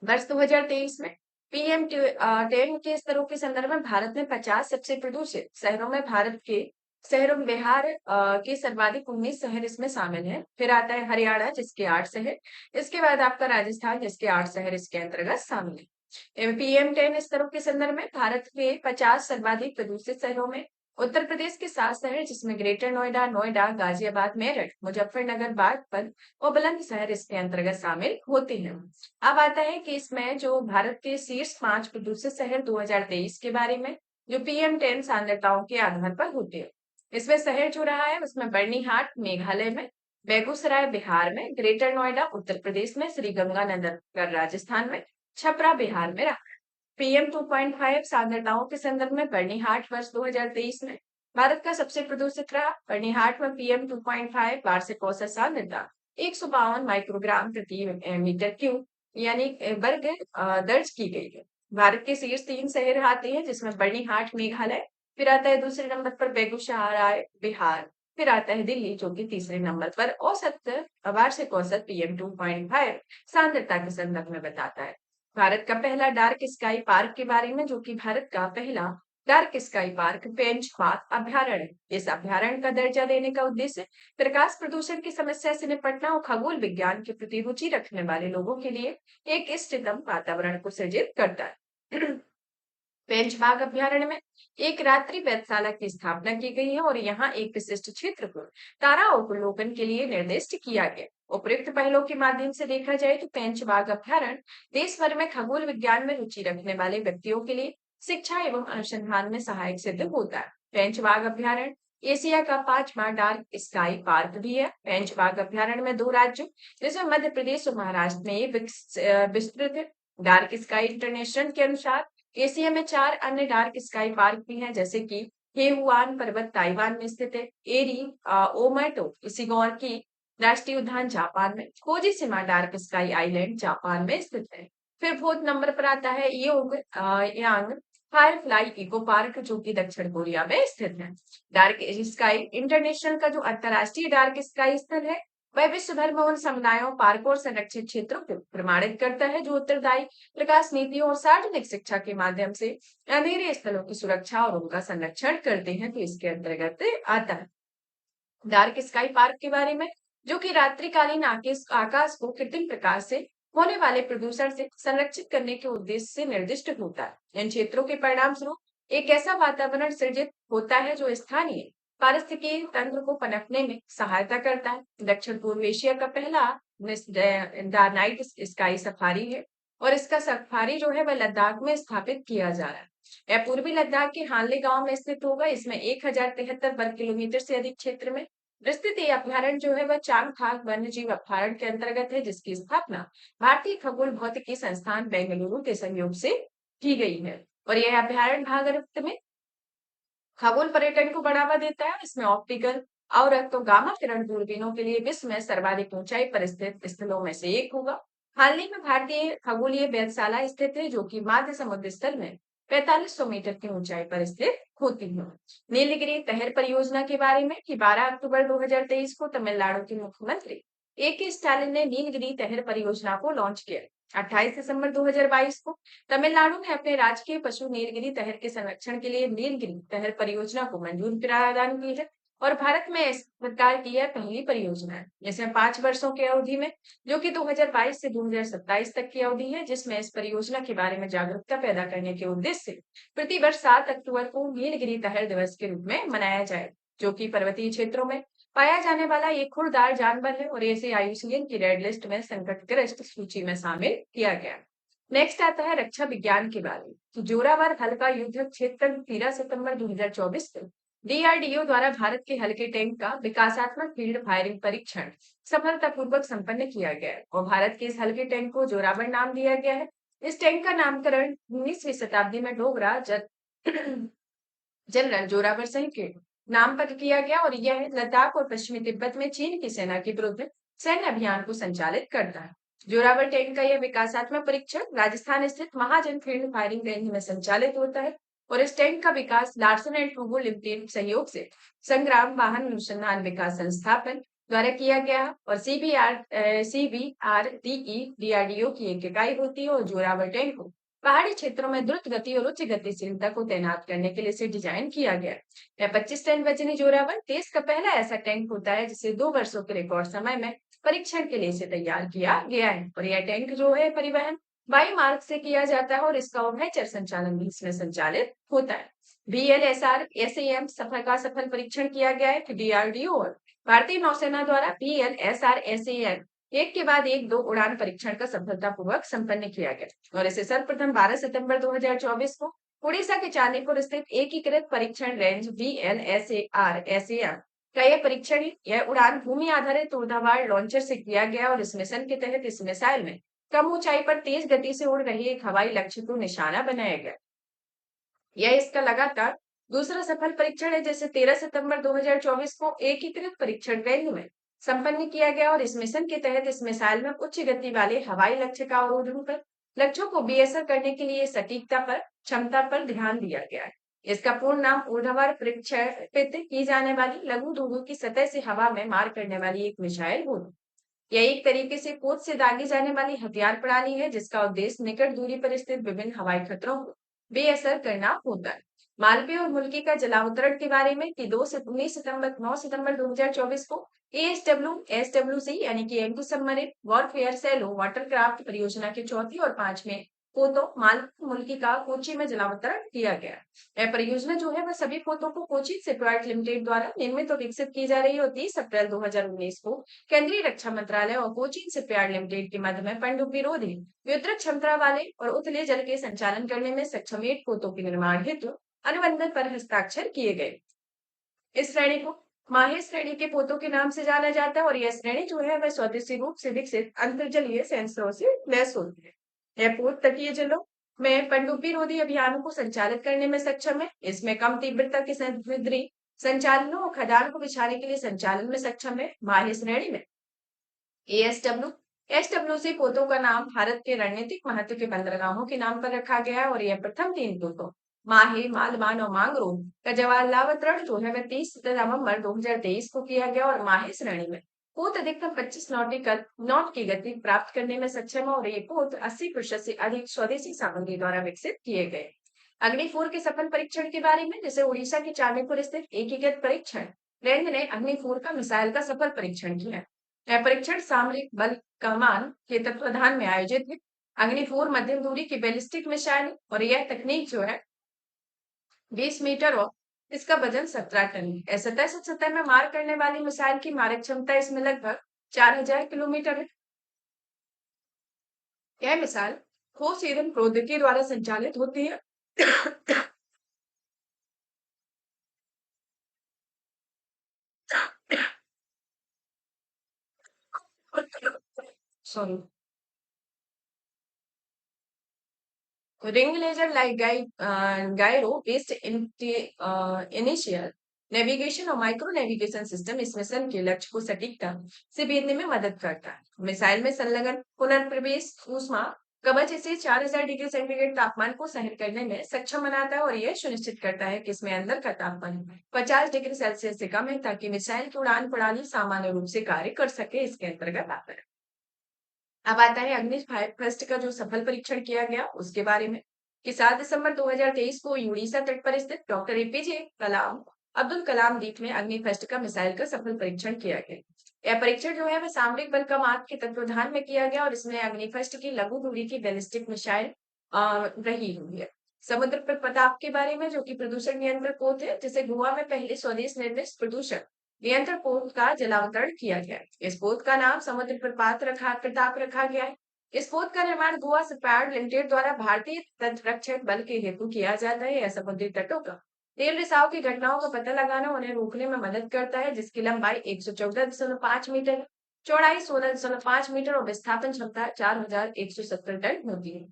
वर्ष 2023 में PM10 के स्तरों के संदर्भ में भारत में 50 सबसे प्रदूषित शहरों में भारत के शहरों में बिहार के सर्वाधिक 19 शहर इसमें शामिल हैं। फिर आता है हरियाणा, जिसके 8 शहर। इसके बाद आपका राजस्थान, जिसके 8 शहर इसके अंतर्गत शामिल है। PM10 स्तरों के संदर्भ में भारत के 50 सर्वाधिक प्रदूषित शहरों में उत्तर प्रदेश के 7 शहर, जिसमें ग्रेटर नोएडा, गाजियाबाद, मेरठ, मुजफ्फरनगर, बागपत और बुलंदशहर इसके अंतर्गत शामिल होते हैं। अब आता है कि इसमें जो भारत के शीर्ष 5 प्रदूषित शहर 2023 के बारे में, जो PM10 सांद्रताओं के आधार पर होते हैं। इसमें शहर जो रहा है उसमें बर्निहाट मेघालय में, बेगूसराय बिहार में, ग्रेटर नोएडा उत्तर प्रदेश में, श्री गंगानगर राजस्थान में, छपरा बिहार में रहा। PM2.5 सांद्रताओं के संदर्भ में बर्निहाट वर्ष 2023 में भारत का सबसे प्रदूषित रहा। बर्निहाट में PM2.5 वार्षिक औसत सांद्रता 152 माइक्रोग्राम प्रति मीटर क्यूब यानी वर्ग दर्ज की गई है। भारत के शीर्ष 3 शहर आते हैं, जिसमें बर्निहाट मेघालय, फिर आता है दूसरे नंबर पर बेगूसराय बिहार, फिर आता है दिल्ली, जो कि तीसरे नंबर पर वार्षिक औसत PM2.5 सांद्रता के संदर्भ में बताता है। भारत का पहला डार्क स्काई पार्क के बारे में, जो कि भारत का पहला डार्क स्काई पार्क पेंच मार्क अभ्यारण्य है। इस अभ्यारण्य का दर्जा देने का उद्देश्य प्रकाश प्रदूषण की समस्या से निपटना और खगोल विज्ञान के प्रति रुचि रखने वाले लोगों के लिए एक इष्टतम वातावरण को सृजित करता है। पेंचबाग अभ्यारण्य में एक रात्रि वेधशाला की स्थापना की गई है, और यहाँ एक विशिष्ट क्षेत्र को तारा अवलोकन के लिए निर्दिष्ट किया गया। उपयुक्त पहलों के माध्यम से देखा जाए तो पेंचबाग अभ्यारण्य देश भर में खगोल विज्ञान में रुचि रखने वाले व्यक्तियों के लिए शिक्षा एवं अनुसंधान में सहायक सिद्ध होता है। पेंचबाग अभ्यारण्य एशिया का 5वां डार्क स्काई पार्क भी है। पेंचबाग अभ्यारण्य में 2 राज्यों, जिसमें मध्य प्रदेश और महाराष्ट्र में ये विस्तृत है। डार्क स्काई इंटरनेशनल के अनुसार एशिया में 4 अन्य डार्क स्काई पार्क भी हैं, जैसे कि हेहुआन पर्वत ताइवान में स्थित है, एरी ओमाटो इशिगोर की राष्ट्रीय उद्यान जापान में, कोजिशिमा डार्क स्काई आइलैंड जापान में स्थित है। फिर 4th नंबर पर आता है योंग यांग फायरफ्लाई इको पार्क, जो कि दक्षिण कोरिया में स्थित है। डार्क स्काई इंटरनेशनल का जो अंतरराष्ट्रीय डार्क स्काई स्थल है, वह विश्व भर में उन समुदायों, पार्कों और संरक्षित क्षेत्रों को प्रमाणित करता है जो उत्तरदायी प्रकाश नीतियों और सार्वजनिक शिक्षा के माध्यम से अंधेरे स्थलों की सुरक्षा और उनका संरक्षण करते हैं। तो इसके अंतर्गत आता है डार्क स्काई पार्क के बारे में, जो कि रात्रिकालीन आकाश को कृत्रिम प्रकाश से होने वाले प्रदूषण से संरक्षित करने के उद्देश्य से निर्दिष्ट होता है। इन क्षेत्रों के परिणाम स्वरूप एक ऐसा वातावरण सृजित होता है जो स्थानीय पारिस्थितिकी तंत्र को पनपने में सहायता करता है। दक्षिण पूर्व एशिया का पहला नाइट स्काई सफारी है, और इसका सफारी जो है वह लद्दाख में स्थापित किया जा रहा है। यह पूर्वी लद्दाख के हानले गांव में स्थित होगा। इसमें 1073 वर्ग किलोमीटर से अधिक क्षेत्र में विस्तृत ये अभ्यारण्य जो है वह चांगथांग वन्य जीव अभ्यारण्य के अंतर्गत है, जिसकी स्थापना भारतीय खगोल भौतिकी संस्थान बेंगलुरु के सहयोग से की गई है। और यह अभ्यारण्य भारत में खगोल पर्यटन को बढ़ावा देता है। इसमें ऑप्टिकल और तो गामा किरण दूरबीनों के लिए विश्व में सर्वाधिक ऊंचाई पर स्थित स्थलों में से एक होगा। हाल ही में भारतीय खगोलीय वेधशाला स्थित है, जो कि माध्य समुद्र स्थल में 4500 मीटर की ऊंचाई पर स्थित होती है। नीलगिरी तहर परियोजना के बारे में कि 12 अक्टूबर 2023 को तमिलनाडु के मुख्यमंत्री ए.के. स्टालिन ने नीलगिरी तहर परियोजना को लॉन्च किया। 28 दिसंबर 2022 को तमिलनाडु ने अपने राजकीय पशु नीलगिरी तहर के संरक्षण के लिए नीलगिरी तहर परियोजना को मंजूरी प्रदान की है और भारत में इस प्रकार की यह पहली परियोजना है जिसमें 5 वर्षों की अवधि में, जो कि 2022 से 2027 तक की अवधि है, जिसमें इस परियोजना के बारे में जागरूकता पैदा करने के उद्देश्य से प्रति वर्ष 7 अक्टूबर को नीलगिरी तहर दिवस के रूप में मनाया जाए, जो कि पर्वतीय क्षेत्रों में पाया जाने वाला एक खुरदार जानवर है और इसे आईयूसीएन की रेड लिस्ट में संकटग्रस्त सूची में शामिल किया गया। नेक्स्ट आता है रक्षा विज्ञान के बारे में। तो जोरावर हल्का युद्ध क्षेत्र 13 सितंबर 2024 को डीआरडीओ द्वारा भारत के हल्के टैंक का विकासात्मक फील्ड फायरिंग परीक्षण सफलतापूर्वक संपन्न किया गया है और भारत के इस हल्के टैंक को जोरावर नाम दिया गया है। इस टैंक का नामकरण 19वीं शताब्दी में डोगरा जनरल जोरावर सिंह के नाम पर किया गया और यह लद्दाख और पश्चिमी तिब्बत में चीन की सेना के विरुद्ध सैन्य अभियान को संचालित करता है। जोरावर टैंक का यह विकासात्मक परीक्षण राजस्थान स्थित महाजन फील्ड फायरिंग रेंज में संचालित होता है और इस टैंक का विकास लार्सन एंड टूबो लिमिटेड सहयोग से संग्राम वाहन अनुसंधान विकास संस्थापन द्वारा किया गया और सीबीआरडीई डीआरडीओ की एक इकाई होती है और जोरावर टैंक को पहाड़ी क्षेत्रों में द्रुत गति और उच्च गतिशीलता को तैनात करने के लिए इसे डिजाइन किया गया। यह 25 टन वजनी जोरावर देश का पहला ऐसा टैंक होता है जिसे 2 वर्षों के रिकॉर्ड समय में परीक्षण के लिए इसे तैयार किया गया है और यह टैंक जो है परिवहन वायु मार्ग से किया जाता है और इसका उभयचर संचालन भी इसमें संचालित होता है। बीएलएसआर एसएएम सफल का सफल परीक्षण किया गया है कि डीआरडीओ और भारतीय नौसेना द्वारा बीएलएसआर एसएएम एक के बाद एक 2 उड़ान परीक्षण का सफलतापूर्वक संपन्न किया गया और इसे सर्वप्रथम 12 सितंबर 2024 को उड़ीसा के चांदीपुर स्थित एकीकृत परीक्षण रेंज बीएलएसएआर एसएएम का यह परीक्षण यह उड़ान भूमि आधारित ऊर्ध्वाधर लॉन्चर से किया गया और इस मिशन के तहत इस मिसाइल में कम ऊंचाई पर तेज गति से उड़ रही एक हवाई लक्ष्य को निशाना बनाया गया। यह इसका लगातार दूसरा सफल परीक्षण है जिसे 13 सितंबर 2024 को एकीकृत परीक्षण रेंज में संपन्न किया गया और इस मिशन के तहत इस मिसाइल में उच्च गति वाले हवाई लक्ष्य का अवरोधन कर लक्ष्यों को बेअसर करने के लिए सटीकता पर क्षमता पर ध्यान दिया गया है। इसका पूर्ण नाम ऊर्ध्वाधर प्रक्षेपित की जाने वाली लघु धुआं की सतह से हवा में मार करने वाली एक मिसाइल होगी। यह एक तरीके से पोत से दागी जाने वाली हथियार प्रणाली है जिसका उद्देश्य निकट दूरी पर स्थित विभिन्न हवाई खतरों को बेअसर करना होता है। मालवीय और मुल्की का जलावतरण के बारे में कि 9 सितंबर 2024 को एसडब्ल्यूसी यानी कि anti submarine warfare shallow watercraft परियोजना के चौथी और 5वें पोतों मालवीय मुल्की का कोची में जलावतरण किया गया। यह परियोजना जो है वह सभी पोतों को कोची से प्राइवेट लिमिटेड द्वारा निर्मित और विकसित की जा रही है और 30 अप्रैल 2019 को केंद्रीय रक्षा मंत्रालय और कोचीन शिपयार्ड लिमिटेड के मध्य में पनडुब्बी रोधी वितरक क्षमता वाले और उथले जल के संचालन करने में सक्षम 8 पोतों के निर्माण हेतु अनुबंध पर हस्ताक्षर किए गए। इस श्रेणी को माहे श्रेणी के पोतों के नाम से जाना जाता है और यह श्रेणी जो है वह स्वदेशी रूप से विकसित अंतर्जलीय सेंसरों से लैस होती है। यह पोत तटीय जलों में पनडुब्बी रोधी अभियानों को संचालित करने में सक्षम है। इसमें कम तीव्रता के समुद्री संचालनों और खदान को बिछाने के लिए संचालन में सक्षम है। माहे श्रेणी में एसडब्ल्यूसी पोतों का नाम भारत के रणनीतिक महत्व के बंदरगाहों के नाम पर रखा गया है और यह प्रथम 3 पोतों माहे मालवान और मांगरों का जलावतरण जो है वह 30 नवंबर 2023 को किया गया और माहे श्रेणी में पोत अधिकतम 25 नॉटिकल नॉट की गति प्राप्त करने में सक्षम है और ये पोत 80% से अधिक स्वदेशी सामग्री द्वारा विकसित किए गए। अग्नि 4 के सफल परीक्षण के बारे में जिसे उड़ीसा के चांदीपुर स्थित एकीकृत परीक्षण रेंज ने अग्नि 4 का मिसाइल का सफल परीक्षण किया। यह परीक्षण सामरिक बल कमान के तत्वाधान में आयोजित है। अग्नि 4 मध्यम दूरी की बैलिस्टिक मिसाइल और यह तकनीक जो है 20 मीटर और इसका वजन 17 टन है। सतह से सतह में मार करने वाली मिसाइल की मारक क्षमता इसमें लगभग 4000 किलोमीटर है। यह मिसाइल ठोस ईंधन प्रौद्योगिकी द्वारा संचालित होती है। Sorry ring laser like gyro based inertial navigation और माइक्रो नेविगेशन सिस्टम इस मिशन के लक्ष्य को सटीकता से भेजने में मदद करता है। मिसाइल में संलग्न पुनर्प्रवेश ऊष्मा कवच इसे 4000 डिग्री सेंटीग्रेड तापमान को सहन करने में सक्षम बनाता है और यह सुनिश्चित करता है कि इसमें अंदर का तापमान 50 डिग्री सेल्सियस से कम है, ताकि मिसाइल की उड़ान प्रणाली सामान्य रूप से कार्य कर सके। इसके अंतर्गत आता है। अब आता है अग्नि फर्स्ट का जो सफल परीक्षण किया गया उसके बारे में, कि 7 दिसंबर 2023 को उड़ीसा तट पर स्थित डॉक्टर एपीजे कलाम अब्दुल कलाम द्वीप में अग्नि फर्स्ट का मिसाइल का सफल परीक्षण किया गया। यह परीक्षण जो है वह सामरिक बल कमान के तत्वाधान में किया गया और इसमें अग्नि फर्स्ट की लघु दूरी की बैलिस्टिक मिसाइल रही हुई है। समुद्र पर प्रताप के बारे में, जो कि प्रदूषण नियंत्रण पोत है, जिसे गोवा में पहले स्वदेश निर्मित प्रदूषण नियंत्रण पोत का जलावतरण किया गया है। इस पोत का नाम समुद्र प्रताप रखा गया है। इस पोत का निर्माण गोवा शिपयार्ड लिमिटेड द्वारा भारतीय तट रक्षक बल के हेतु किया जाता है। यह समुद्री तटों का तेल रिसाव की घटनाओं का पता लगाना और उन्हें रोकने में मदद करता है, जिसकी लंबाई 114.5 मीटर है, चौड़ाई 16.5 मीटर और विस्थापन क्षमता 4170 टन होती है।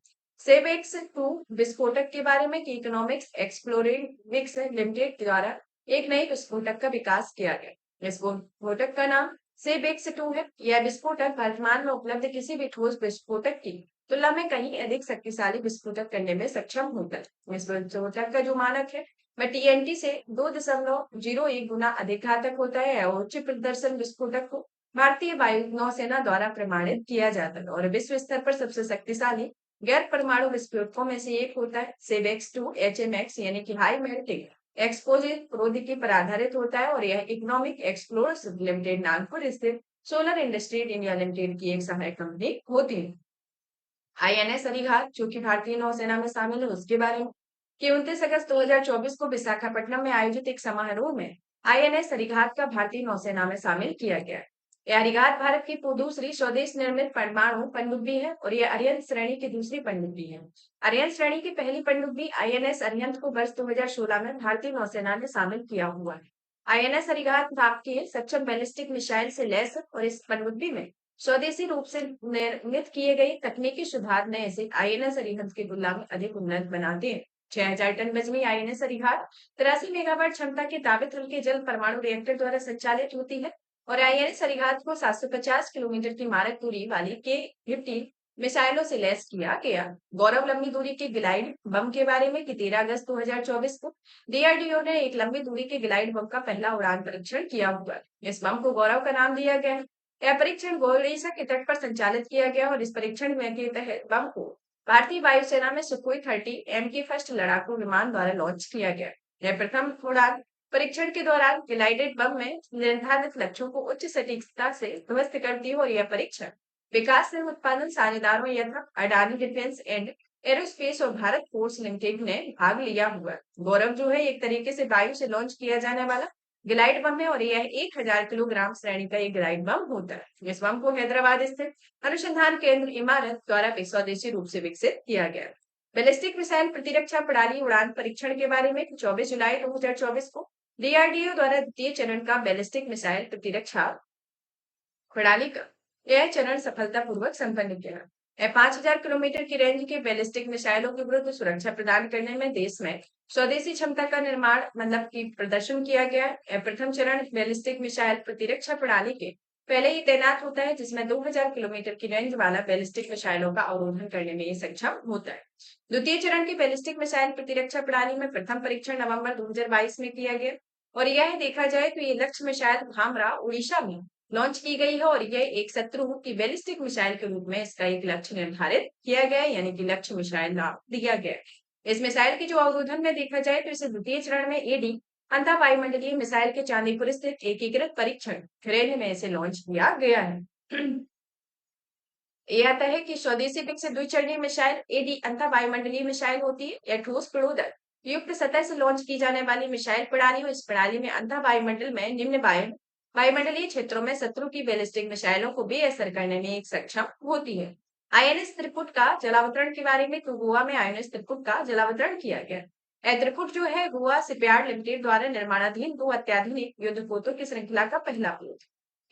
सेवेक्स 2 विस्फोटक के बारे में, कि इकोनॉमिक्स एक्सप्लोरेविक्स लिमिटेड द्वारा एक नए विस्फोटक का विकास किया गया। इस विस्फोटक का नाम सेबेक्स 2 है। यह विस्फोटक वर्तमान में उपलब्ध किसी भी ठोस विस्फोटक की तुलना में कहीं अधिक शक्तिशाली विस्फोटक करने में सक्षम होता है। इस विस्फोटक का जो मानक है वह टीएनटी से 2.01 गुना अधिक घातक होता है और उच्च प्रदर्शन विस्फोटक को भारतीय वायु नौसेना द्वारा प्रमाणित किया जाता है और विश्व स्तर पर सबसे शक्तिशाली गैर परमाणु विस्फोटकों में से एक होता है। सेवेक्स 2 एचएमएक्स यानी कि हाई मेल्टिंग एक्सप्लोजिव प्रौद्योगिकी पर आधारित होता है और यह इकोनॉमिक एक्सप्लोरर्स लिमिटेड नागपुर स्थित सोलर इंडस्ट्रीज इंडिया लिमिटेड की एक सहायक कंपनी होती है। आईएनएस अरिहंत, जो कि भारतीय नौसेना में शामिल है, उसके बारे में, कि 29 अगस्त 2024 को विशाखापट्टनम में आयोजित एक समारोह में आईएनएस अरिहंत का भारतीय नौसेना में शामिल किया गया है। यह अरिहंत भारत की दूसरी स्वदेश निर्मित परमाणु पनडुब्बी है और यह अरिहंत श्रेणी की दूसरी पनडुब्बी है। अरिहंत श्रेणी की पहली पनडुब्बी आईएनएस अरिहंत को वर्ष 2016 में भारतीय नौसेना ने शामिल किया हुआ है। आईएनएस अरिहंत भारतीय सक्षम बैलिस्टिक मिसाइल से लैस है और इस पनडुब्बी में स्वदेशी रूप से निर्मित किए गए तकनीकी सुधार ने इसे आईएनएस अरिहंत की तुलना में अधिक उन्नत बना दिए। 6000 टन वजनी आईएनएस अरिहंत 83 मेगावाट क्षमता के दाबित हल्के जल परमाणु रिएक्टर द्वारा संचालित होती है और आईएनएस अरिहंत को 750 किलोमीटर की मारक दूरी वाली के-50 मिसाइलों से लैस किया गया। गौरव लंबी दूरी के ग्लाइड बम के बारे में, कि 13 अगस्त 2024 को डीआरडीओ ने एक लंबी दूरी के ग्लाइड बम का पहला उड़ान परीक्षण किया हुआ है। इस बम को गौरव का नाम दिया गया है। यह परीक्षण ओडिशा के तट पर संचालित किया गया और इस परीक्षण में के तहत बम को भारतीय वायुसेना में सुखोई 30 एमके फर्स्ट लड़ाकू विमान द्वारा लॉन्च किया गया। यह प्रथम उड़ान परीक्षण के दौरान ग्लाइडेड बम में निर्धारित लक्ष्यों को उच्च सटीकता से ध्वस्त करती है और यह परीक्षण विकास एवं उत्पादन साझेदारों यथा अडानी डिफेंस एंड एरोस्पेस और भारत फोर्स लिमिटेड ने भाग लिया हुआ है। गौरव जो है एक तरीके से वायु से लॉन्च किया जाने वाला ग्लाइड बम है और यह 1000 किलोग्राम श्रेणी का एक ग्लाइड बम होता है। इस बम को हैदराबाद स्थित अनुसंधान केंद्र इमारत द्वारा स्वदेशी रूप से विकसित किया गया है। बैलिस्टिक मिसाइल प्रतिरक्षा प्रणाली उड़ान परीक्षण के बारे में, 24 जुलाई 2024 को डीआरडीओ द्वारा द्वितीय चरण का बैलिस्टिक मिसाइल प्रतिरक्षा प्रणाली का यह चरण सफलतापूर्वक संपन्न किया। यह 5000 किलोमीटर की रेंज के बैलिस्टिक मिसाइलों के विरुद्ध सुरक्षा प्रदान करने में देश में स्वदेशी क्षमता का निर्माण मतलब की प्रदर्शन किया गया। यह प्रथम चरण बैलिस्टिक मिसाइल प्रतिरक्षा प्रणाली के पहले ही तैनात होता है, जिसमें 2000 किलोमीटर की रेंज वाला बैलिस्टिक मिसाइलों का अवरोधन करने में सक्षम होता है। द्वितीय चरण की बैलिस्टिक मिसाइल प्रतिरक्षा प्रणाली में प्रथम परीक्षण नवंबर 2022 में किया गया और यह देखा जाए तो ये लक्ष्य मिसाइल धामरा उड़ीसा में लॉन्च की गई है और यह एक शत्रु की बैलिस्टिक मिसाइल के रूप में इसका एक लक्ष्य निर्धारित किया गया है, यानी कि लक्ष्य मिसाइल नाम दिया गया है। इस मिसाइल के जो अवरोधन में देखा जाए तो इसे द्वितीय चरण में एडी अंतः वायुमंडलीय मिसाइल के चांदीपुर स्थित एकीकृत परीक्षण रेंज में इसे लॉन्च किया गया है। ये आता है कि स्वदेशी विकसित द्विचरणीय मिसाइल एडी अंतः वायुमंडलीय मिसाइल होती है। यह ठोस प्रणोदक युक्त सतह से लॉन्च की जाने वाली मिसाइल प्रणाली और इस प्रणाली में अंतः वायुमंडल में निम्न वायुमंडलीय क्षेत्रों में शत्रु की बैलिस्टिक मिसाइलों को बेअसर करने में एक सक्षम होती है। आईएनएस त्रिपुट का जलावतरण के बारे में, तो गोवा में आईएनएस त्रिपुट का जलावतरण किया गया। यह त्रिपुट जो है गोवा शिपयार्ड लिमिटेड द्वारा निर्माणाधीन 2 अत्याधुनिक युद्धपोतों की श्रृंखला का पहला पोत।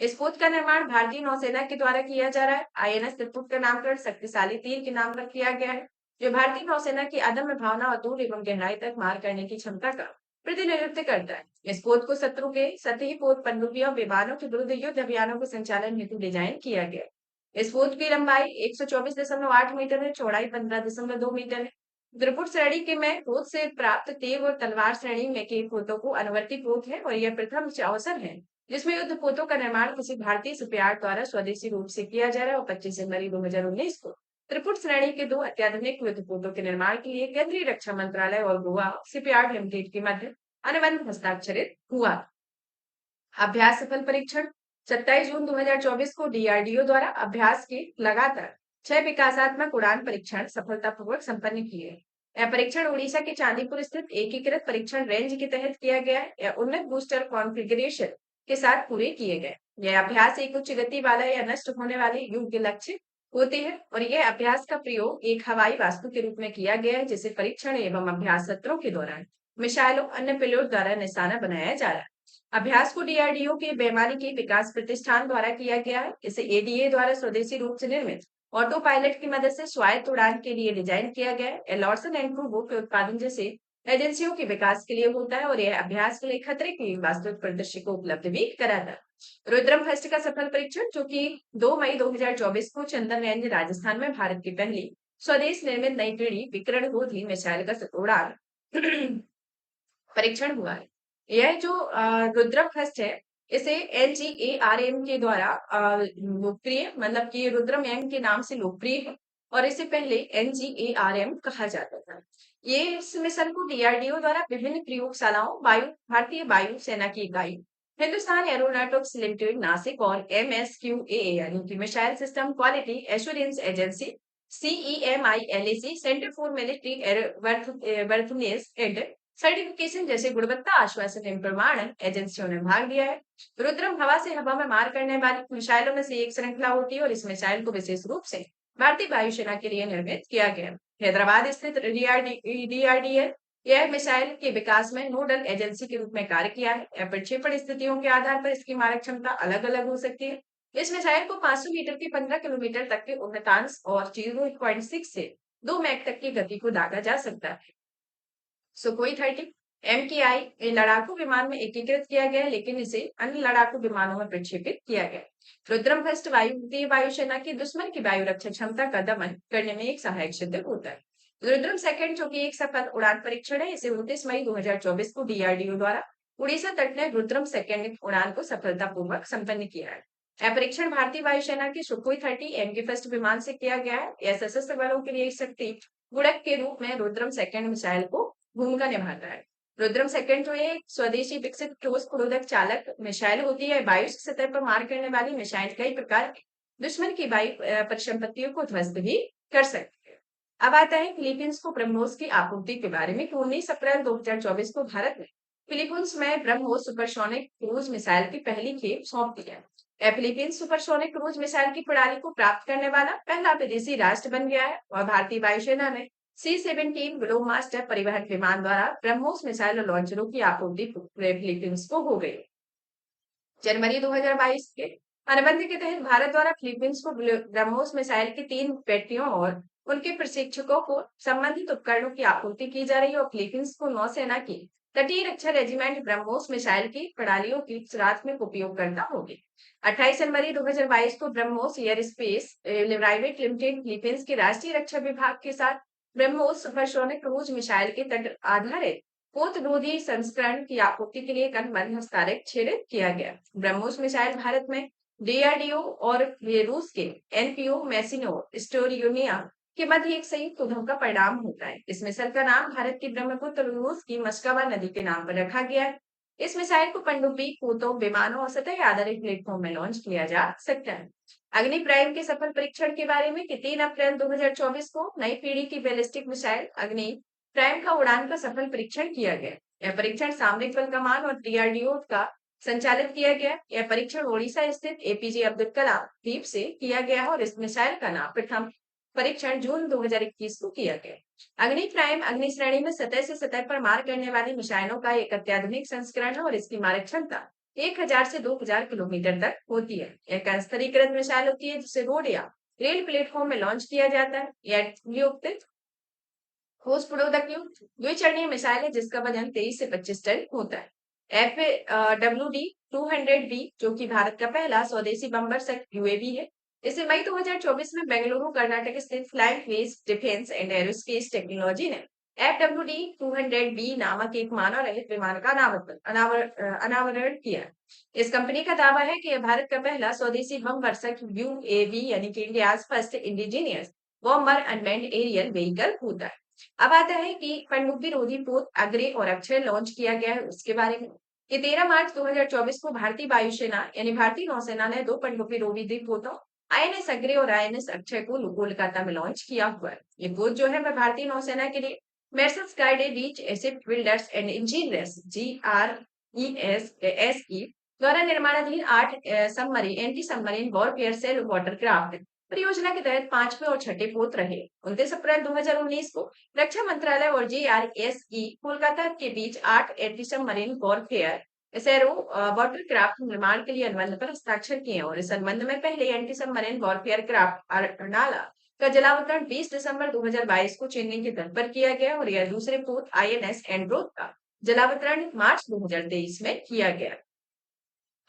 इस पोत का निर्माण भारतीय नौसेना के द्वारा किया जा रहा है। आईएनएस त्रिपुट का नामकरण शक्तिशाली तीर के नाम पर किया गया है, जो भारतीय नौसेना की अदम्य भावना और दूर एवं गहराई तक मार करने की क्षमता का प्रतिनिधित्व करता है। इस पोत को शत्रु के सतही पोत पनडुब्बियों विमानों के विरुद्ध युद्ध अभियानों के संचालन हेतु डिजाइन किया गया। इस पोत की लंबाई 124.8 मीटर है, चौड़ाई 15.2 मीटर है। त्रिपुट श्रेणी के में पोत से प्राप्त तेग और तलवार श्रेणी में के पोतों को अनुवर्ती पोत है और यह प्रथम अवसर है जिसमें युद्ध पोतों का निर्माण किसी भारतीय शिपयार्ड द्वारा स्वदेशी रूप से किया जा रहा है। और 25 जनवरी 2019 को त्रिपुट श्रेणी के 2 अत्याधुनिक युद्ध पोतों के निर्माण के लिए केंद्रीय रक्षा मंत्रालय और गोवा शिपयार्ड लिमिटेड के मध्य अनुबंध हस्ताक्षरित हुआ। अभ्यास सफल परीक्षण 27 जून 2024 को डीआरडीओ द्वारा अभ्यास के लगातार 6 विकासात्मक उड़ान परीक्षण सफलतापूर्वक संपन्न किए। यह परीक्षण उड़ीसा के चांदीपुर स्थित एकीकृत परीक्षण रेंज के तहत किया गया है। यह उन्नत बूस्टर कॉन्फ़िगरेशन के साथ पूरे किए गए। यह अभ्यास एक उच्च गति वाला या नष्ट होने वाले योग्य लक्ष्य होते हैं और यह अभ्यास का प्रयोग एक हवाई वास्तु के रूप में किया गया है जिसे परीक्षण एवं अभ्यास सत्रों के दौरान मिसाइलों अन्य पेलोड द्वारा निशाना बनाया जा रहा है। अभ्यास को डीआरडीओ के बेमानी विकास प्रतिष्ठान द्वारा किया गया है। इसे एडीए द्वारा स्वदेशी रूप से निर्मित ऑटो पायलट की मदद से स्वायत्त उड़ान के लिए डिजाइन किया गया है। लॉर्सन एंड टूब्रो के उत्पादन जैसे एजेंसियों के विकास के लिए होता है और यह अभ्यास के लिए खतरे की वास्तविक परिदृश्य को उपलब्ध भी कराता है। रुद्रम फर्स्ट का सफल परीक्षण जो कि 2 मई 2024 को चंदन रेंज राजस्थान में भारत की पहली स्वदेश निर्मित नई पीढ़ी विकिरण रोधी मिसाइल का उड़ान परीक्षण हुआ है। यह जो रुद्रम फर्स्ट है इसे एलजीएआरएम के द्वारा लोकप्रिय मतलब कि रुद्रम एम के नाम से लोकप्रिय है और इसे पहले एनजीएआरएम कहा जाता था। ये इस मिशन को डीआरडीओ द्वारा विभिन्न प्रयोगशालाओं भारतीय वायु सेना की इकाई हिंदुस्तान एरोनॉटिक्स लिमिटेड नासिक और एमएसक्यूए यानी कि missile system quality assurance agency CEMILAC centre for military airworthiness and certification जैसे गुणवत्ता आश्वासन एवं प्रमाणन एजेंसियों ने भाग लिया है। रुद्रम हवा से हवा में मार करने वाली मिसाइलों में से एक श्रृंखला होती है और इस मिसाइल को विशेष रूप से भारतीय वायुसेना के लिए निर्मित किया गया। हैदराबाद स्थित डीआरडीएल यह मिसाइल के विकास में नोडल एजेंसी के रूप में कार्य किया है। प्रक्षेपण स्थितियों के आधार पर इसकी मारक क्षमता अलग अलग हो सकती है। इस मिसाइल को 500 मीटर की 15 किलोमीटर तक के उन्नतांश और 0.6 से 2 मैक तक की गति को दागा जा सकता है। सुखोई 30 MKI लड़ाकू विमान में एकीकृत किया गया लेकिन इसे अन्य लड़ाकू विमानों में प्रक्षेपित किया गया। रुद्रम फर्स्ट वायुसेना की दुश्मन की वायु रक्षा क्षमता का दमन करने में एक सहायक सिद्ध होता है। रुद्रम सेकंड जो कि एक सफल उड़ान परीक्षण है इसे 29 मई 2024 को डीआरडीओ द्वारा उड़ीसा तट ने रुद्रम सेकंड उड़ान को सफलतापूर्वक संपन्न किया है। यह परीक्षण भारतीय वायुसेना के सुखोई 30 MK फर्स्ट विमान से किया गया है। यह सशस्त्र बलों के लिए शक्ति गुणक के रूप में रुद्रम सेकंड मिसाइल को भूमिका निभाता है। रुद्रम सेकंड जो है स्वदेशी विकसित ठोस प्रतिरोधक चालक मिसाइल होती है। वायु की सतह पर मार करने वाली मिसाइल कई प्रकार के दुश्मन की वायु परिसंपत्तियों को ध्वस्त भी कर सकती है। अब आता है फिलीपींस को ब्रह्मोस की आपूर्ति के बारे में। 19 अप्रैल 2024 को भारत ने फिलीपींस में ब्रह्मोस सुपरसोनिक क्रूज मिसाइल की पहली खेप सौंप दी है। फिलीपींस सुपरसोनिक क्रूज मिसाइल की प्रणाली को प्राप्त करने वाला पहला विदेशी राष्ट्र बन गया है और भारतीय वायुसेना ने C-17 ग्लोबमास्टर परिवहन विमान द्वारा ब्रह्मोस मिसाइल और लॉन्चरों की आपूर्ति फिलीपींस को हो गई। जनवरी 2022 के अनुबंध के तहत भारत द्वारा फिलीपींस को ब्रह्मोस मिसाइल की 3 बेटियों और उनके प्रशिक्षकों को संबंधित उपकरणों की आपूर्ति की जा रही है और फिलीपींस को नौसेना की तटीय रक्षा रेजिमेंट ब्रह्मोस मिसाइल की प्रणालियों की प्राथमिक उपयोगकर्ता होगी। 28 जनवरी 2022 को BrahMos air space private limited Philippines के राष्ट्रीय रक्षा विभाग के साथ ब्रह्मोस सुपरसोनिक क्रूज मिसाइल के तट आधारित पोत रोधी संस्करण की आपूर्ति के लिए अनुबंध हस्ताक्षरित किया गया। ब्रह्मोस मिसाइल भारत में डीआरडीओ और रूस के एनपीओ मैसिनो स्टोरियोनिया के मध्य एक संयुक्त उद्यम का परिणाम होता है। इस मिसाइल का नाम भारत की ब्रह्मपुत्र रूस की मस्कवा नदी के नाम पर रखा गया है। इस मिसाइल को पनडुब्बी पोतों विमानों और सतह आधारित प्लेटफॉर्म में लॉन्च किया जा सकता है। अग्नि प्राइम के सफल परीक्षण के बारे में कि 3 अप्रैल 2024 को नई पीढ़ी की बैलिस्टिक मिसाइल अग्नि प्राइम का उड़ान का सफल परीक्षण किया गया। यह परीक्षण सामरिक बल कमान और डीआरडीओ का संचालित किया गया। यह परीक्षण ओडिशा स्थित एपीजे अब्दुल कलाम द्वीप से किया गया और इस मिसाइल का नाम प्रथम परीक्षण जून 2021 को किया गया। अग्नि प्राइम अग्नि श्रेणी में सतह से सतह पर मार करने वाली मिसाइलों का एक अत्याधुनिक संस्करण है और इसकी मारक क्षमता 1000 से 2000 किलोमीटर तक होती है। एक स्तरीकृत मिसाइल होती है जिसे रोड या रेल प्लेटफॉर्म में लॉन्च किया जाता है। यह ठोस प्रतिरोधक द्विचरणीय मिसाइल है जिसका वजन 23 से 25 टन होता है। FWD-200B जो कि भारत का पहला स्वदेशी बम्बरसक यूएवी है। इसे मई 2024 में बेंगलुरु कर्नाटक स्थित flying west defence and aerospace technology ने FWD 200B नामक एक मानव रहित विमान का अनावरण किया। इस कंपनी का दावा है कि यह भारत का पहला स्वदेशी बम वर्षक UAV यानी कि India's first indigenous bomber unmanned aerial vehicle होता है। अब आता है कि पनडुब्बी रोधी पोत अग्रे और अक्षय लॉन्च किया गया है उसके बारे में। ये 13 मार्च 2024 को भारतीय वायुसेना यानी भारतीय नौसेना ने 2 पनडुब्बी रोधी पोतों INS अग्रे और INS अक्षय को कोलकाता में लॉन्च किया हुआ है। ये पोत जो है वह भारतीय नौसेना के लिए messrs guided reach acid builders and engineers GRESSE द्वारा निर्माणाधीन 8 submarine anti submarine warfare cell watercraft परियोजना के तहत 5वें और 6ठे पोत रहे। 29 अप्रैल 2019 को रक्षा मंत्रालय और GRSE कोलकाता के बीच 8 एंटी सबमरीन वॉरफेयर एसएरओ वाटरक्राफ्ट निर्माण के लिए अनुबंध पर हस्ताक्षर किए और इस अनुबंध में पहले anti submarine warfare craft Arnala का जलावतरण 20 दिसंबर 2022 को चेन्नई के तट पर किया गया और यह दूसरे पोत INS एंड्रोथ का जलावतरण मार्च 2023 में किया गया।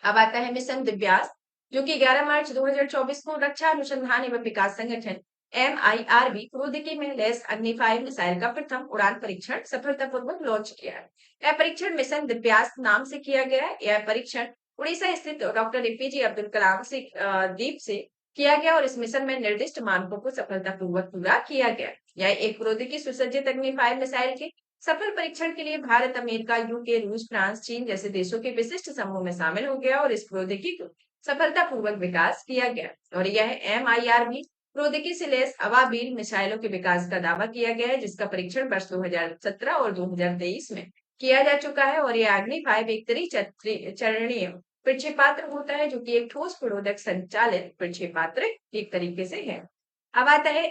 अब आता है मिशन दिव्यास, जो कि 11 मार्च 2024 को रक्षा अनुसंधान एवं विकास संगठन MIRV क्रोधिकी में लैस अग्नि 5 मिसाइल का प्रथम उड़ान परीक्षण सफलतापूर्वक लॉन्च किया है। यह परीक्षण मिशन दिव्यास नाम से किया गया है। यह परीक्षण उड़ीसा स्थित डॉक्टर APJ अब्दुल कलाम से द्वीप से किया गया और इस मिशन में निर्दिष्ट मानकों को सफलतापूर्वक पूरा किया गया। यह एक प्रौद्योगिकी सुसज्जित अग्नि 5 मिसाइल के सफल परीक्षण के लिए भारत, अमेरिका, यूके, रूस, फ्रांस, चीन जैसे देशों के विशिष्ट समूह में शामिल हो गया और इस प्रौद्योगिकी को सफलतापूर्वक विकास किया गया और यह MIRV प्रौद्योगिकी से लैस अवाबील मिसाइलों के विकास का दावा किया गया है, जिसका परीक्षण वर्ष 2017 और 2023 में किया जा चुका है और यह अग्नि 5 एक त्रिचरणीय प्रक्षेपास्त्र होता है, जो कि एक ठोस प्रोडक्ट संचालित प्रक्षेपास्त्र एक तरीके से है। अब आता है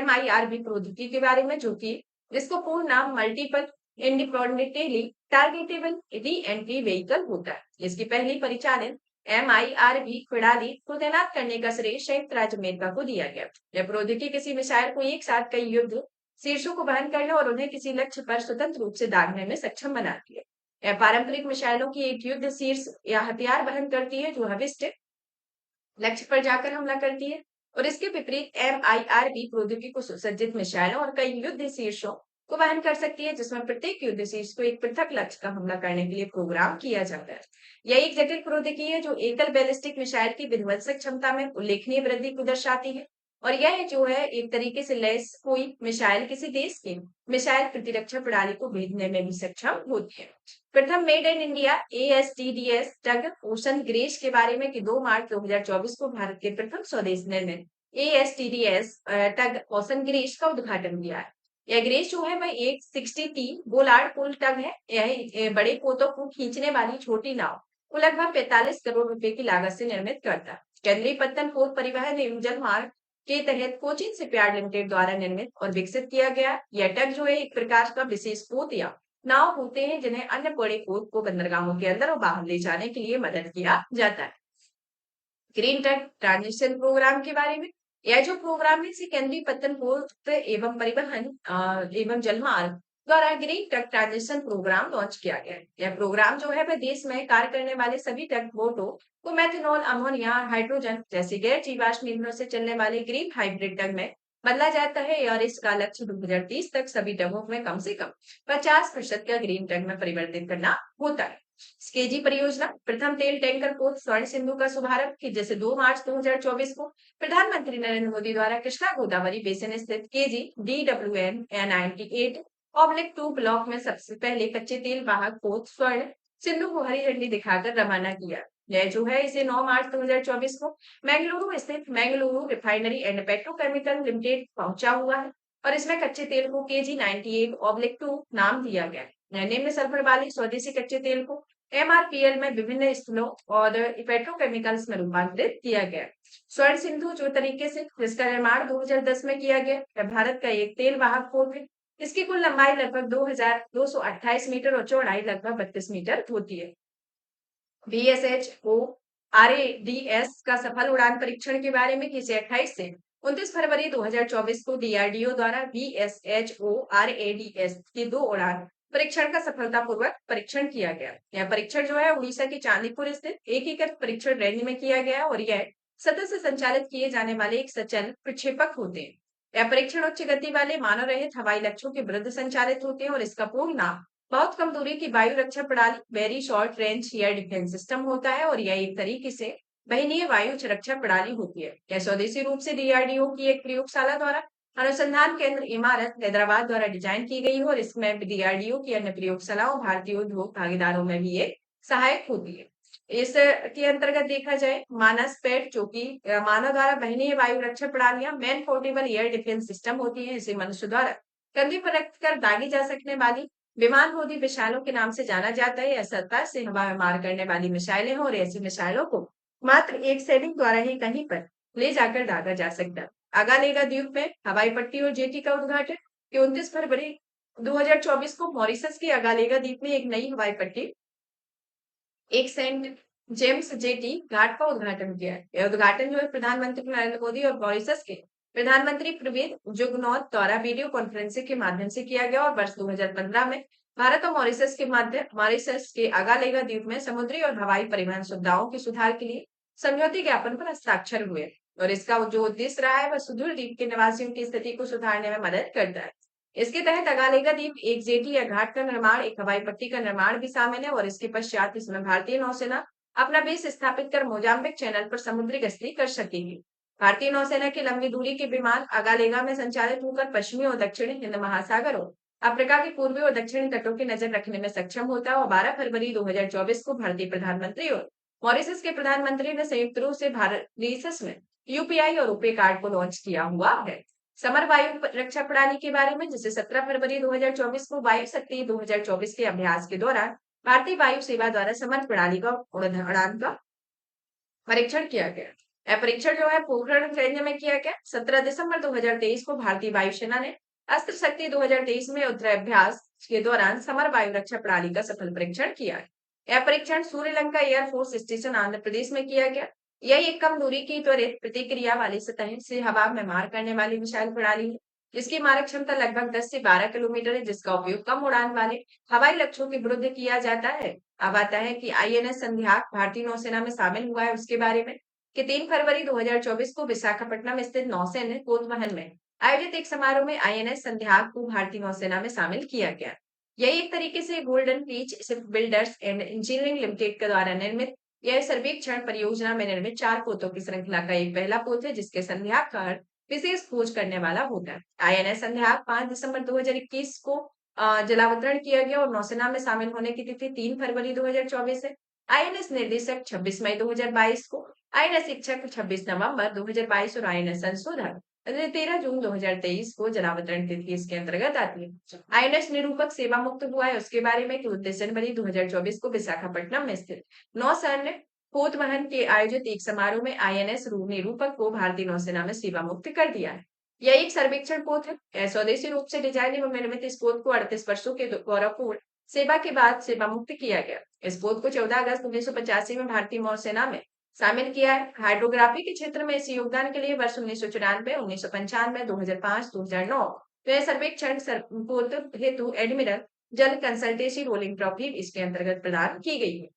MIRV प्रौद्योगिकी के बारे में, जो कि जिसको पूर्ण नाम multiple independently targetable re entry vehicle होता है। इसकी पहली परिचालन MIRV प्रणाली को तैनात करने का श्रेय संयुक्त राज्य अमेरिका को दिया गया। यह प्रौद्योगिकी किसी मिसाइल को एक साथ कई युद्ध शीर्षों को वहन करने और उन्हें किसी लक्ष्य पर स्वतंत्र रूप से दागने में सक्षम बनाती है। यह पारंपरिक मिसाइलों की एक युद्ध शीर्ष या हथियार वहन करती है जो हविष्ट लक्ष्य पर जाकर हमला करती है और इसके विपरीत MIRV प्रौद्योगिकी को सुसज्जित मिसाइलों और कई युद्ध शीर्षों को वहन कर सकती है, जिसमें प्रत्येक युद्ध शीर्ष को एक पृथक लक्ष्य का हमला करने के लिए प्रोग्राम किया जाता है। यह एक जटिल प्रौद्योगिकी है जो एकल बैलिस्टिक मिसाइल की विध्वंसक क्षमता में उल्लेखनीय वृद्धि को दर्शाती है और यह जो है एक तरीके से लैस कोई मिसाइल किसी देश की मिसाइल प्रतिरक्षा प्रणाली को भेदने में भी सक्षम होती है। प्रथम made in India ASTDS tug ocean grace के बारे में कि 2 मार्च 2024 को भारत के प्रथम स्वदेश निर्मित ASTDS टग ओशन ग्रेस का उद्घाटन किया है। यह ग्रेस जो है वह एक 60T बोलार्ड पुल टग है। यह बड़े पोतों को खींचने वाली छोटी नाव को लगभग 45 करोड़ रुपए की लागत से निर्मित करता है। केंद्रीय पत्तन पोत परिवहन एवं जलमार्ग के तहत कोचिन शिपयार्ड लिमिटेड द्वारा निर्मित और विकसित किया गया। यह टग जो है एक प्रकार का विशेष पोत या नाव होते हैं जिन्हें अन्य बड़े पोत को बंदरगाहों के अंदर और बाहर ले जाने के लिए मदद किया जाता है। ग्रीन टग ट्रांजिशन प्रोग्राम के बारे में, यह जो प्रोग्राम है इसे केंद्रीय पत्तन पोत एवं परिवहन एवं जलमार्ग द्वारा green tug transition programme launch किया गया है। यह प्रोग्राम जो है वह देश में कार्य करने वाले सभी टग बोटों को मेथनॉल, अमोनिया, हाइड्रोजन जैसे गैर जीवाश्म ईंधनों से चलने वाले ग्रीन हाइब्रिड टग में बदला जाता है और इसका लक्ष्य 2030 तक सभी टगों में कम से कम 50% का ग्रीन टग में परिवर्तित करना होता है। स्केजी परियोजना प्रथम तेल टैंकर पोत स्वर्ण सिंधु का शुभारंभ की, जैसे 2 मार्च 2024 को प्रधानमंत्री नरेंद्र मोदी द्वारा कृष्णा गोदावरी बेसिन स्थित KG DWN 98/2 ब्लॉक में सबसे पहले कच्चे तेल वाहक पोत स्वर्ण सिंधु को हरी झंडी दिखाकर रवाना किया। यह जो है इसे 9 मार्च 2024 को बेंगलुरु स्थित Mangaluru refinery and petrochemical limited पहुंचा हुआ है और इसमें कच्चे तेल को KG 98/2 नाम दिया गया है। निम्न सल्फर वाले स्वदेशी कच्चे तेल को MRPL में विभिन्न स्थलों और पेट्रोकेमिकल्स में रूपांतरित किया गया। स्वर्ण सिंधु जो तरीके से जिसका निर्माण 2010 में किया गया, यह भारत का एक तेल वाहक पोत है। इसकी कुल लंबाई लगभग 2228 मीटर और चौड़ाई लगभग 32 मीटर होती है। VSHO RADS का सफल उड़ान परीक्षण के बारे में किसी 28 से 29 फरवरी 2024 को DRDO द्वारा VSHO RADS की 2 उड़ान परीक्षण का सफलतापूर्वक परीक्षण किया गया। यह परीक्षण जो है उड़ीसा के चांदीपुर स्थित एकीकृत परीक्षण रेंज में किया गया और यह सतत से संचालित किए जाने वाले एक सचल प्रक्षेपक होते हैं। यह परीक्षण उच्च गति वाले मानव रहित हवाई लक्ष्यों के विरुद्ध संचालित होते हैं और इसका पूर्ण नाम बहुत कम दूरी की वायु रक्षा प्रणाली very short range air defence system होता है और यह एक तरीके से बहनीय वायु सुरक्षा प्रणाली होती है। यह स्वदेशी रूप से डीआरडीओ की एक प्रयोगशाला द्वारा अनुसंधान केंद्र इमारत हैदराबाद द्वारा डिजाइन की गई है और इसमें डीआरडीओ की अन्य प्रयोगशालाओं भारतीय उद्योग भागीदारों में भी ये सहायक होती है। इस के अंतर्गत देखा जाए मानस पेट जो कि मानव द्वारा बहनीय वायु रक्षा प्रणालियां man portable air defence system होती है। इसे मनुष्य द्वारा कंधे पर रखकर दागी जा सकने वाली विमान रोधी मिसाइलों के नाम से जाना जाता है। यह सतह से हवा में मार करने वाली मिसाइलें हैं और ऐसी मिसाइलों को मात्र एक सैनिक द्वारा ही कहीं पर ले जाकर दागा जा सकता है। अगालेगा द्वीप में हवाई पट्टी और जेटी का उद्घाटन 29 फरवरी 2024 को मॉरिशस के अगालेगा द्वीप में एक नई हवाई पट्टी एक सेंट जेम्स जेटी घाट का उद्घाटन किया है। यह उद्घाटन जो है प्रधानमंत्री नरेंद्र मोदी और मॉरिशस के प्रधानमंत्री प्रविंद जुगनौथ द्वारा वीडियो कॉन्फ्रेंसिंग के माध्यम से किया गया और वर्ष 2015 में भारत और मॉरिशस के अगालेगा द्वीप में समुद्री और हवाई परिवहन सुविधाओं के सुधार के लिए समझौते ज्ञापन पर हस्ताक्षर हुए और इसका जो उद्देश्य रहा है वह सुदूर द्वीप के निवासियों की स्थिति को सुधारने में मदद करता है। इसके तहत अगालेगा द्वीप एक जेटी या घाट का निर्माण एक हवाई पट्टी का निर्माण भी शामिल है और इसके पश्चात इसमें भारतीय नौसेना अपना बेस स्थापित कर मोजाम्बिक चैनल पर समुद्री गश्ती कर सकेगी। भारतीय नौसेना की लंबी दूरी के विमान अगालेगा में संचालित होकर पश्चिमी और दक्षिणी हिंद महासागर और अफ्रीका के पूर्वी और दक्षिणी तटों की नजर रखने में सक्षम होता है और 12 फरवरी 2024 को भारतीय प्रधानमंत्री और मॉरिशस के प्रधानमंत्री ने संयुक्त रूप से भारत मॉरिशस में यूपीआई और रुपे कार्ड को लॉन्च किया हुआ है। समर वायु रक्षा प्रणाली के बारे में जिसे 17 फरवरी 2024 को वायु शक्ति 2024 के अभ्यास के दौरान भारतीय वायु सेवा द्वारा समर प्रणाली का उड़ान का परीक्षण किया गया। यह परीक्षण जो है पोखरण रेंज में किया गया। 17 दिसंबर 2023 को भारतीय वायुसेना ने अस्त्र शक्ति 2023 में युद्धाभ्यास के दौरान समर वायु रक्षा प्रणाली का सफल परीक्षण किया है। यह परीक्षण सूर्यलंका एयरफोर्स स्टेशन आंध्र प्रदेश में किया गया। यह एक कम दूरी की त्वरित प्रतिक्रिया वाली सतह से हवा में मार करने वाली मिसाइल प्रणाली है जिसकी मारक क्षमता लगभग 10 से 12 किलोमीटर है जिसका उपयोग कम उड़ान वाले हवाई लक्ष्यों के विरुद्ध किया जाता है। अब आता है कि आईएनएस संध्याक भारतीय नौसेना में शामिल हुआ है उसके बारे में कि 3 फरवरी 2024 को विशाखापट्टनम स्थित नौसेना पोतवाहन में आयोजित एक समारोह में आईएनएस संध्याक को भारतीय नौसेना में शामिल किया गया। यही एक तरीके से golden beach ship builders and engineering limited के द्वारा निर्मित यह सर्वेक्षण परियोजना में निर्मित 4 पोतों की श्रृंखला का एक पहला पोत है जिसके संध्याक का विशेष खोज करने वाला होता है। आईएनएस संध्याक 5 दिसंबर 2021 को जलावतरण किया गया और नौसेना में शामिल होने की तिथि 3 फरवरी 2024 है। आईएनएस निर्देशक 26 मई 2022 को, आईएनएस शिक्षक 26 नवंबर 2022 और आईएनएस संशोधक 13 जून 2023 को जलावतरण तिथि इसके अंतर्गत आती है। आईएनएस निरूपक सेवा मुक्त हुआ है उसके बारे में 29 जनवरी 2024 को विशाखापट्टनम में स्थित नौसैन्य पोतवाहन के आयोजित एक समारोह में आईएनएस निरूपक को भारतीय नौसेना में सेवा मुक्त कर दिया है। यह एक सर्वेक्षण पोत है। स्वदेशी रूप से डिजाइन एवं निर्मित इस पोत को 38 वर्षों के गौरवपूर्ण सेवा के बाद सेवा मुक्त किया गया। इस पोत को 14 अगस्त 1985 में भारतीय नौसेना में शामिल किया है। हाइड्रोग्राफी के क्षेत्र में इस योगदान के लिए वर्ष 1994, 1995, 2005, 2009 तो यह सर्वेक्षण पोत हेतु एडमिरल जल कंसल्टेंसी रोलिंग ट्रॉफी इसके अंतर्गत प्रदान की गई है।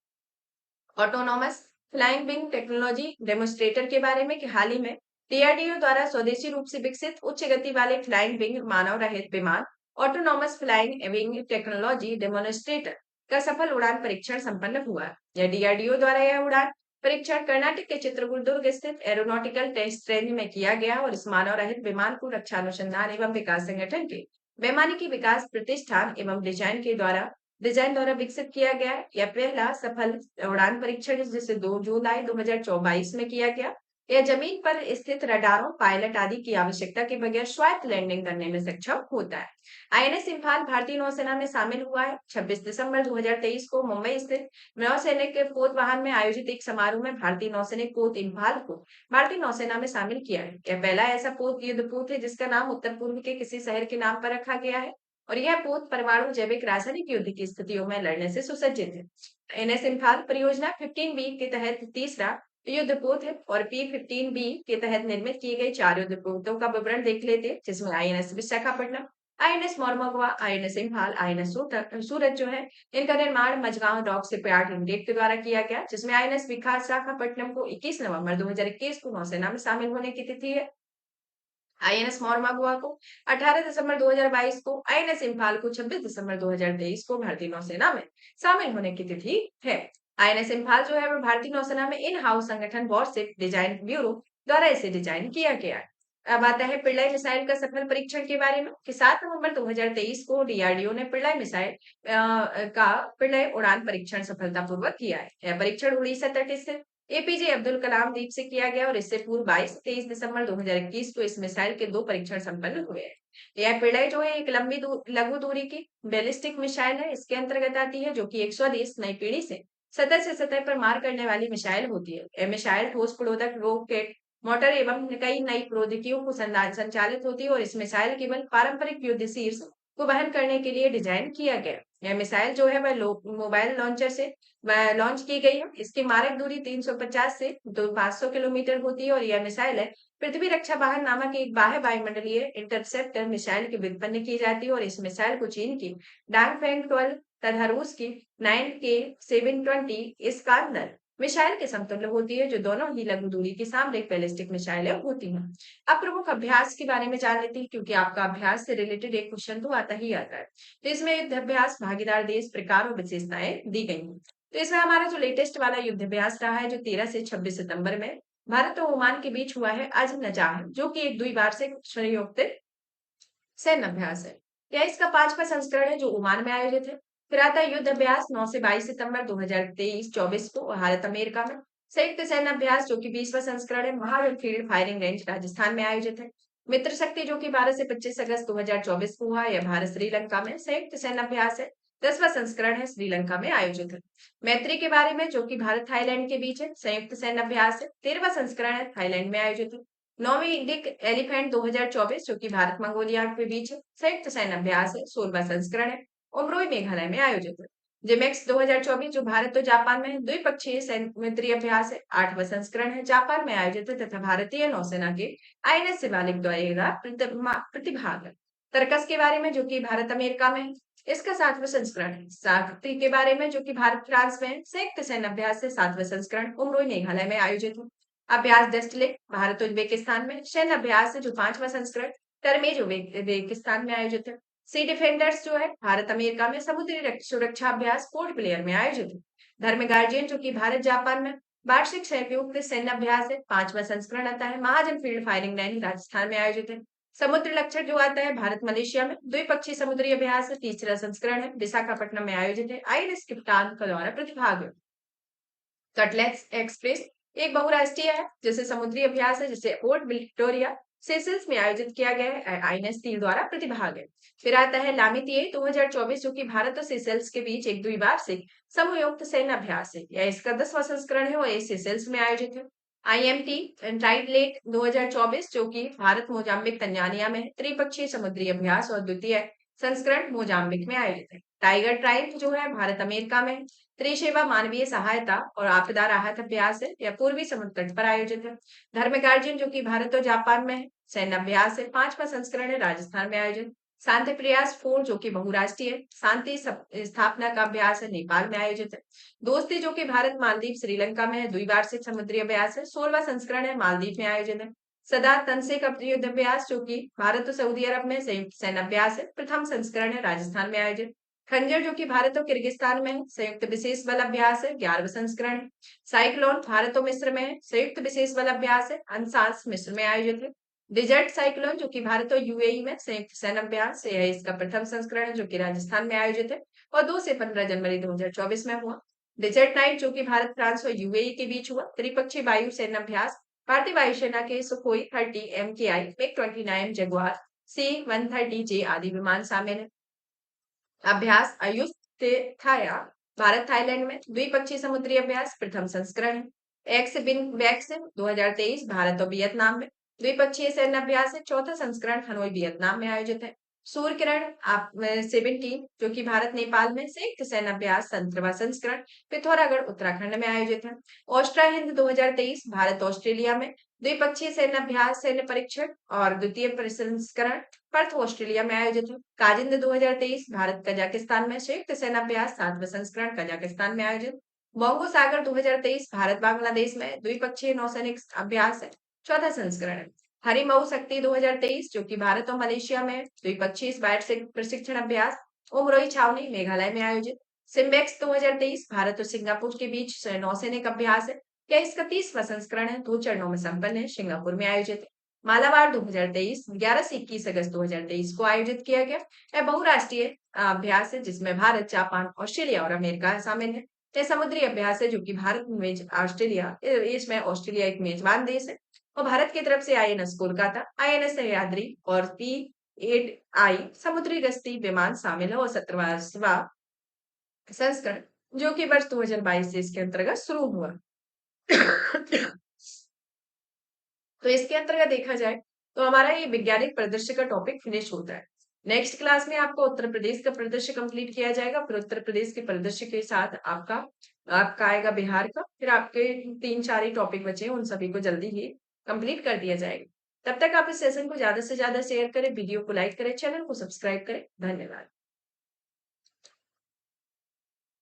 Autonomous flying wing technology demonstrator के बारे में कि हाल ही में डीआरडीओ द्वारा स्वदेशी रूप से विकसित उच्च गति वाले फ्लाइंग विंग मानव रहित विमान autonomous flying wing technology demonstrator का सफल उड़ान परीक्षण संपन्न हुआ। यह डीआरडीओ द्वारा यह उड़ान परीक्षण कर्नाटक के चित्रदुर्ग स्थित एरोनॉटिकल टेस्ट रेंज में किया गया और इस मानव रहित विमान को रक्षा अनुसंधान एवं विकास संगठन के वैमानिकी विकास प्रतिष्ठान एवं डिजाइन द्वारा विकसित किया गया। यह पहला सफल उड़ान परीक्षण जिसे 2 जुलाई 2024 में किया गया। यह जमीन पर स्थित रडारों पायलट आदि की आवश्यकता के बगैर स्वायत्त लैंडिंग करने में सक्षम होता है। आईएनएस इम्फाल भारतीय नौसेना में शामिल हुआ है। 26 दिसंबर 2023 को मुंबई स्थित नौसैनिक के पोतवाहन में आयोजित एक समारोह में भारतीय नौसैनिक पोत इम्फाल को भारतीय नौसेना में शामिल किया है। यह पहला ऐसा पोत युद्ध पोत है जिसका नाम उत्तर पूर्व के किसी शहर के नाम पर रखा गया है और यह पोत परमाणु जैविक रासायनिक युद्ध की स्थितियों में लड़ने से सुसज्जित है। एनएस इम्फाल परियोजना 15B के तहत तीसरा युद्ध पोत है और P-15B के तहत निर्मित किए गए 4 युद्ध पोतों का विवरण देख लेते हैं जिसमें INS Visakhapatnam, INS Mormugao, INS Imphal, INS Surat जो है, इनका निर्माण मझगांव डॉक शिपयार्ड लिमिटेड के द्वारा किया गया, जिसमें आईएनएस विशाखापट्टनम को 21 नवंबर 2021 को नौसेना में शामिल होने की तिथि है। आईएनएस मोरमुगवा को 18 दिसंबर 2022 को, आईएनएस इम्फाल को 26 दिसंबर 2023 को भारतीय नौसेना में शामिल होने की तिथि है। आईएनएस इम्फाल जो है वो भारतीय नौसेना में इन हाउस संगठन वॉरशिप डिजाइन ब्यूरो द्वारा इसे डिजाइन किया गया है। अब आता है पिड़लाई मिसाइल का सफल परीक्षण के बारे में कि 7 नवंबर 2023 को डीआरडीओ ने पिड़लाई मिसाइल का पिड़लाई उड़ान परीक्षण सफलतापूर्वक किया है। यह परीक्षण उड़ीसा तट स्थित एपीजे अब्दुल कलाम द्वीप से किया गया और इससे पूर्व 22-23 दिसंबर 2021 को इस मिसाइल के 2 परीक्षण संपन्न हुए हैं। यह पिड़ाई जो है एक लघु दूरी की बैलिस्टिक मिसाइल है। इसके अंतर्गत आती है, जो कि एक स्वदेश नई पीढ़ी से सतह पर मार करने वाली मिसाइल होती है। यह मिसाइल ठोस प्रोधक रॉकेट मोटर एवं कई नई प्रौद्योगिकियों को संचालित होती है और इस मिसाइल केवल पारंपरिक युद्ध शीर्ष को वहन करने के लिए डिजाइन किया गया। यह मिसाइल जो है वह मोबाइल लॉन्चर से लॉन्च की गई है। इसकी मारक दूरी 350 से 500 किलोमीटर होती है और यह मिसाइल है पृथ्वी रक्षा वाहन नामक एक बाह्य वायुमंडलीय इंटरसेप्टर मिसाइल की व्युत्पन्न की जाती है और इस मिसाइल को चीन की डांगफेंग 12 तथा रूस की 9K720 इस्कांदर मिसाइल के समतुल्य होती है, जो दोनों ही लघु दूरी की सामरिक बैलिस्टिक मिसाइलें होती हैं। अब प्रमुख अभ्यास के बारे में जान लेते हैं, क्योंकि आपका अभ्यास से रिलेटेड एक क्वेश्चन तो आता ही आता है। तो इसमें युद्ध अभ्यास, भागीदार देश, प्रकार और विशेषताएं दी गई हैं। तो इसमें हमारा जो लेटेस्ट वाला युद्ध अभ्यास रहा है, जो 13 से 26 सितंबर में भारत और ओमान के बीच हुआ है, अज नजाह, जो कि एक द्विवार्षिक संयुक्त सैन्य अभ्यास है। यह इसका 5वां संस्करण है, जो ओमान में आयोजित है। फिर आता है युद्ध अभ्यास 9 से 22 सितंबर 2023-24 को भारत अमेरिका में। संयुक्त सैन्य अभ्यास, जो कि 20वां संस्करण है, Mahar field firing range Rajasthan में आयोजित है। मित्र शक्ति, जो कि 12 से 25 अगस्त 2024 को हुआ, यह भारत श्रीलंका में संयुक्त सैन्य अभ्यास है। 10वां संस्करण है, श्रीलंका में आयोजित है। मैत्री के बारे में, जो कि भारत थाईलैंड के बीच है, संयुक्त सैन्य अभ्यास है। 13वां संस्करण है, थाईलैंड में आयोजित है। नॉर्डिक एलिफेंट 2024, जो कि भारत मंगोलिया के बीच संयुक्त सैन्य अभ्यास है, 16वां संस्करण है, उमरोई मेघालय में आयोजित है। जिमेक्स 2024, जो भारत और जापान में द्विपक्षीय सैन्य अभ्यास है, 8वां संस्करण है, जापान में आयोजित है तथा भारतीय नौसेना के आईएनएस शिवालिक द्वारा प्रतिभाग है। तर्कस के बारे में, जो कि भारत अमेरिका में है, इसका 7वां संस्करण है। सागती के बारे में, जो कि भारत फ्रांस में संयुक्त सैन्य अभ्यास है, 7वां संस्करण, उमरोई मेघालय में आयोजित है। अभ्यास डेस्टिलेट भारत उज्बेकिस्तान में सैन्य अभ्यास है, जो 5वां संस्करण टर्मेज उज्बेकिस्तान में आयोजित है। सी डिफेंडर्स जो है भारत अमेरिका में समुद्री सुरक्षा अभ्यास पोर्ट ब्लेयर में आयोजित है। धर्म गार्जियन, जो कि भारत जापान में वार्षिक संयुक्त सैन्य अभ्यास है, 5वां संस्करण आता है, महाजन फील्ड फायरिंग रेंज राजस्थान में आयोजित है। समुद्र लक्षण जो आता है भारत मलेशिया में द्विपक्षीय समुद्री अभ्यास है, 3रा संस्करण है, विशाखापट्टनम में आयोजित है। आईएनएस कप्तान का द्वारा प्रतिभाग है। कटलेट्स एक्सप्रेस एक बहुराष्ट्रीय है, जैसे समुद्री अभ्यास है, जिसे पोर्ट विक्टोरिया सेशल्स में आयोजित किया गया है। आईएनएस तीर द्वारा प्रतिभाग है। फिर आता है लामितिये 2024, जो कि भारत और सेशल्स के बीच एक द्विवार्षिक समयुक्त सैन्य अभ्यास है। यह इसका 10वां संस्करण है और ये सेशल्स में आयोजित है। आईएमटी ट्राइडलेट 2024, जो कि भारत मोजाम्बिक तंजानिया में त्रिपक्षीय समुद्री अभ्यास और द्वितीय संस्करण मोजाम्बिक में आयोजित है। टाइगर ट्राइब जो है भारत अमेरिका में त्रिसेवा मानवीय सहायता और आपदा राहत अभ्यास है, यह पूर्वी समुद्र तट पर आयोजित है। धर्म गार्जियन, जो कि भारत और जापान में है, सैन्य अभ्यास है, 5वां संस्करण है, राजस्थान में आयोजित। शांति प्रयास 4, जो कि बहुराष्ट्रीय शांति स्थापना का अभ्यास है, नेपाल में आयोजित है। दोस्ती, जो कि भारत मालदीव श्रीलंका में है, द्विवार्षिक समुद्री अभ्यास है, 16वां संस्करण है, मालदीव में आयोजित है। सदा तनसे का युद्ध अभ्यास, जो कि भारत और सऊदी अरब में संयुक्त सैन्य अभ्यास है, प्रथम संस्करण है, राजस्थान में आयोजित। खंजर, जो कि भारत और किर्गिस्तान में है, संयुक्त विशेष बल अभ्यास है, 11वां संस्करण है। साइक्लोन भारत और मिस्र में है, संयुक्त विशेष बल अभ्यास है, अंसास मिस्र में आयोजित है। डिजर्ट साइक्लोन, जो कि भारत और यूएई में संयुक्त सैन्य अभ्यास है, इसका प्रथम संस्करण है, जो कि राजस्थान में आयोजित है और 2 से 15 जनवरी 2024 में हुआ। डिजर्ट नाइट, जो कि भारत फ्रांस और यूएई के बीच हुआ त्रिपक्षीय वायु सैन्य अभ्यास, भारतीय वायुसेना के Sukhoi 30 MKI MiG-29 Jaguar C-130J आदि विमान शामिल है। अभ्यास अयुत्थाया भारत थाईलैंड में द्विपक्षीय समुद्री अभ्यास, प्रथम संस्करण है। एक्स बिन वैक्स 2023 भारत और वियतनाम में द्विपक्षीय सैन्य अभ्यास है, 4था संस्करण हनोई वियतनाम में आयोजित है। सूर्य किरण 17, जो कि भारत नेपाल में संयुक्त सैन्य अभ्यास, 17वां संस्करण पिथौरागढ़ उत्तराखंड में आयोजित है। ऑस्ट्रा हिंद 2023 भारत ऑस्ट्रेलिया में द्विपक्षीय सैन्य अभ्यास सैन्य परीक्षण और द्वितीय प्रसंस्करण पर्थ ऑस्ट्रेलिया में आयोजित हुआ। काजिंद 2023 भारत कजाकिस्तान में संयुक्त सैन्य अभ्यास 7वां संस्करण कजाकिस्तान में आयोजित। बोंगो सागर 2023 भारत बांग्लादेश में द्विपक्षीय नौसैनिक अभ्यास है, चौथा संस्करण है। हरिमऊ शक्ति 2023 जो कि भारत और मलेशिया में द्विपक्षीय स्पाइट प्रशिक्षण अभ्यास उमरोई छावनी मेघालय में आयोजित। सिम्बेक्स 2023 भारत और सिंगापुर के बीच नौसैनिक अभ्यास है, यह इसका 30वां संस्करण है, 2 चरणों में संपन्न है, सिंगापुर में आयोजित है। मालाबार 2023 11 से 21 अगस्त 2023 को आयोजित किया गया। यह बहुराष्ट्रीय अभ्यास है जिसमें भारत, जापान, ऑस्ट्रेलिया और अमेरिका शामिल है। यह समुद्री अभ्यास है जो कि भारत मेज ऑस्ट्रेलिया इसमें ऑस्ट्रेलिया एक मेजबान देश है और भारत की तरफ से आईएनएस कोलकाता, आईएनएस सह्याद्री और P8I समुद्री गश्ती विमान शामिल है और 17वां संस्करण जो कि वर्ष 2022 से इसके अंतर्गत शुरू हुआ। तो इसके अंतर्गत देखा जाए तो हमारा ये वैज्ञानिक परिदृश्य का टॉपिक फिनिश होता है। नेक्स्ट क्लास में आपको उत्तर प्रदेश का परिदृश्य कंप्लीट किया जाएगा, फिर उत्तर प्रदेश के परिदृश्य के साथ आपका आपका आएगा बिहार का, फिर आपके 3-4 ही टॉपिक बचे हैं, उन सभी को जल्दी ही कंप्लीट कर दिया जाएगा। तब तक आप इस सेशन को ज्यादा से ज्यादा शेयर करें, वीडियो को लाइक करें, चैनल को सब्सक्राइब करें। धन्यवाद।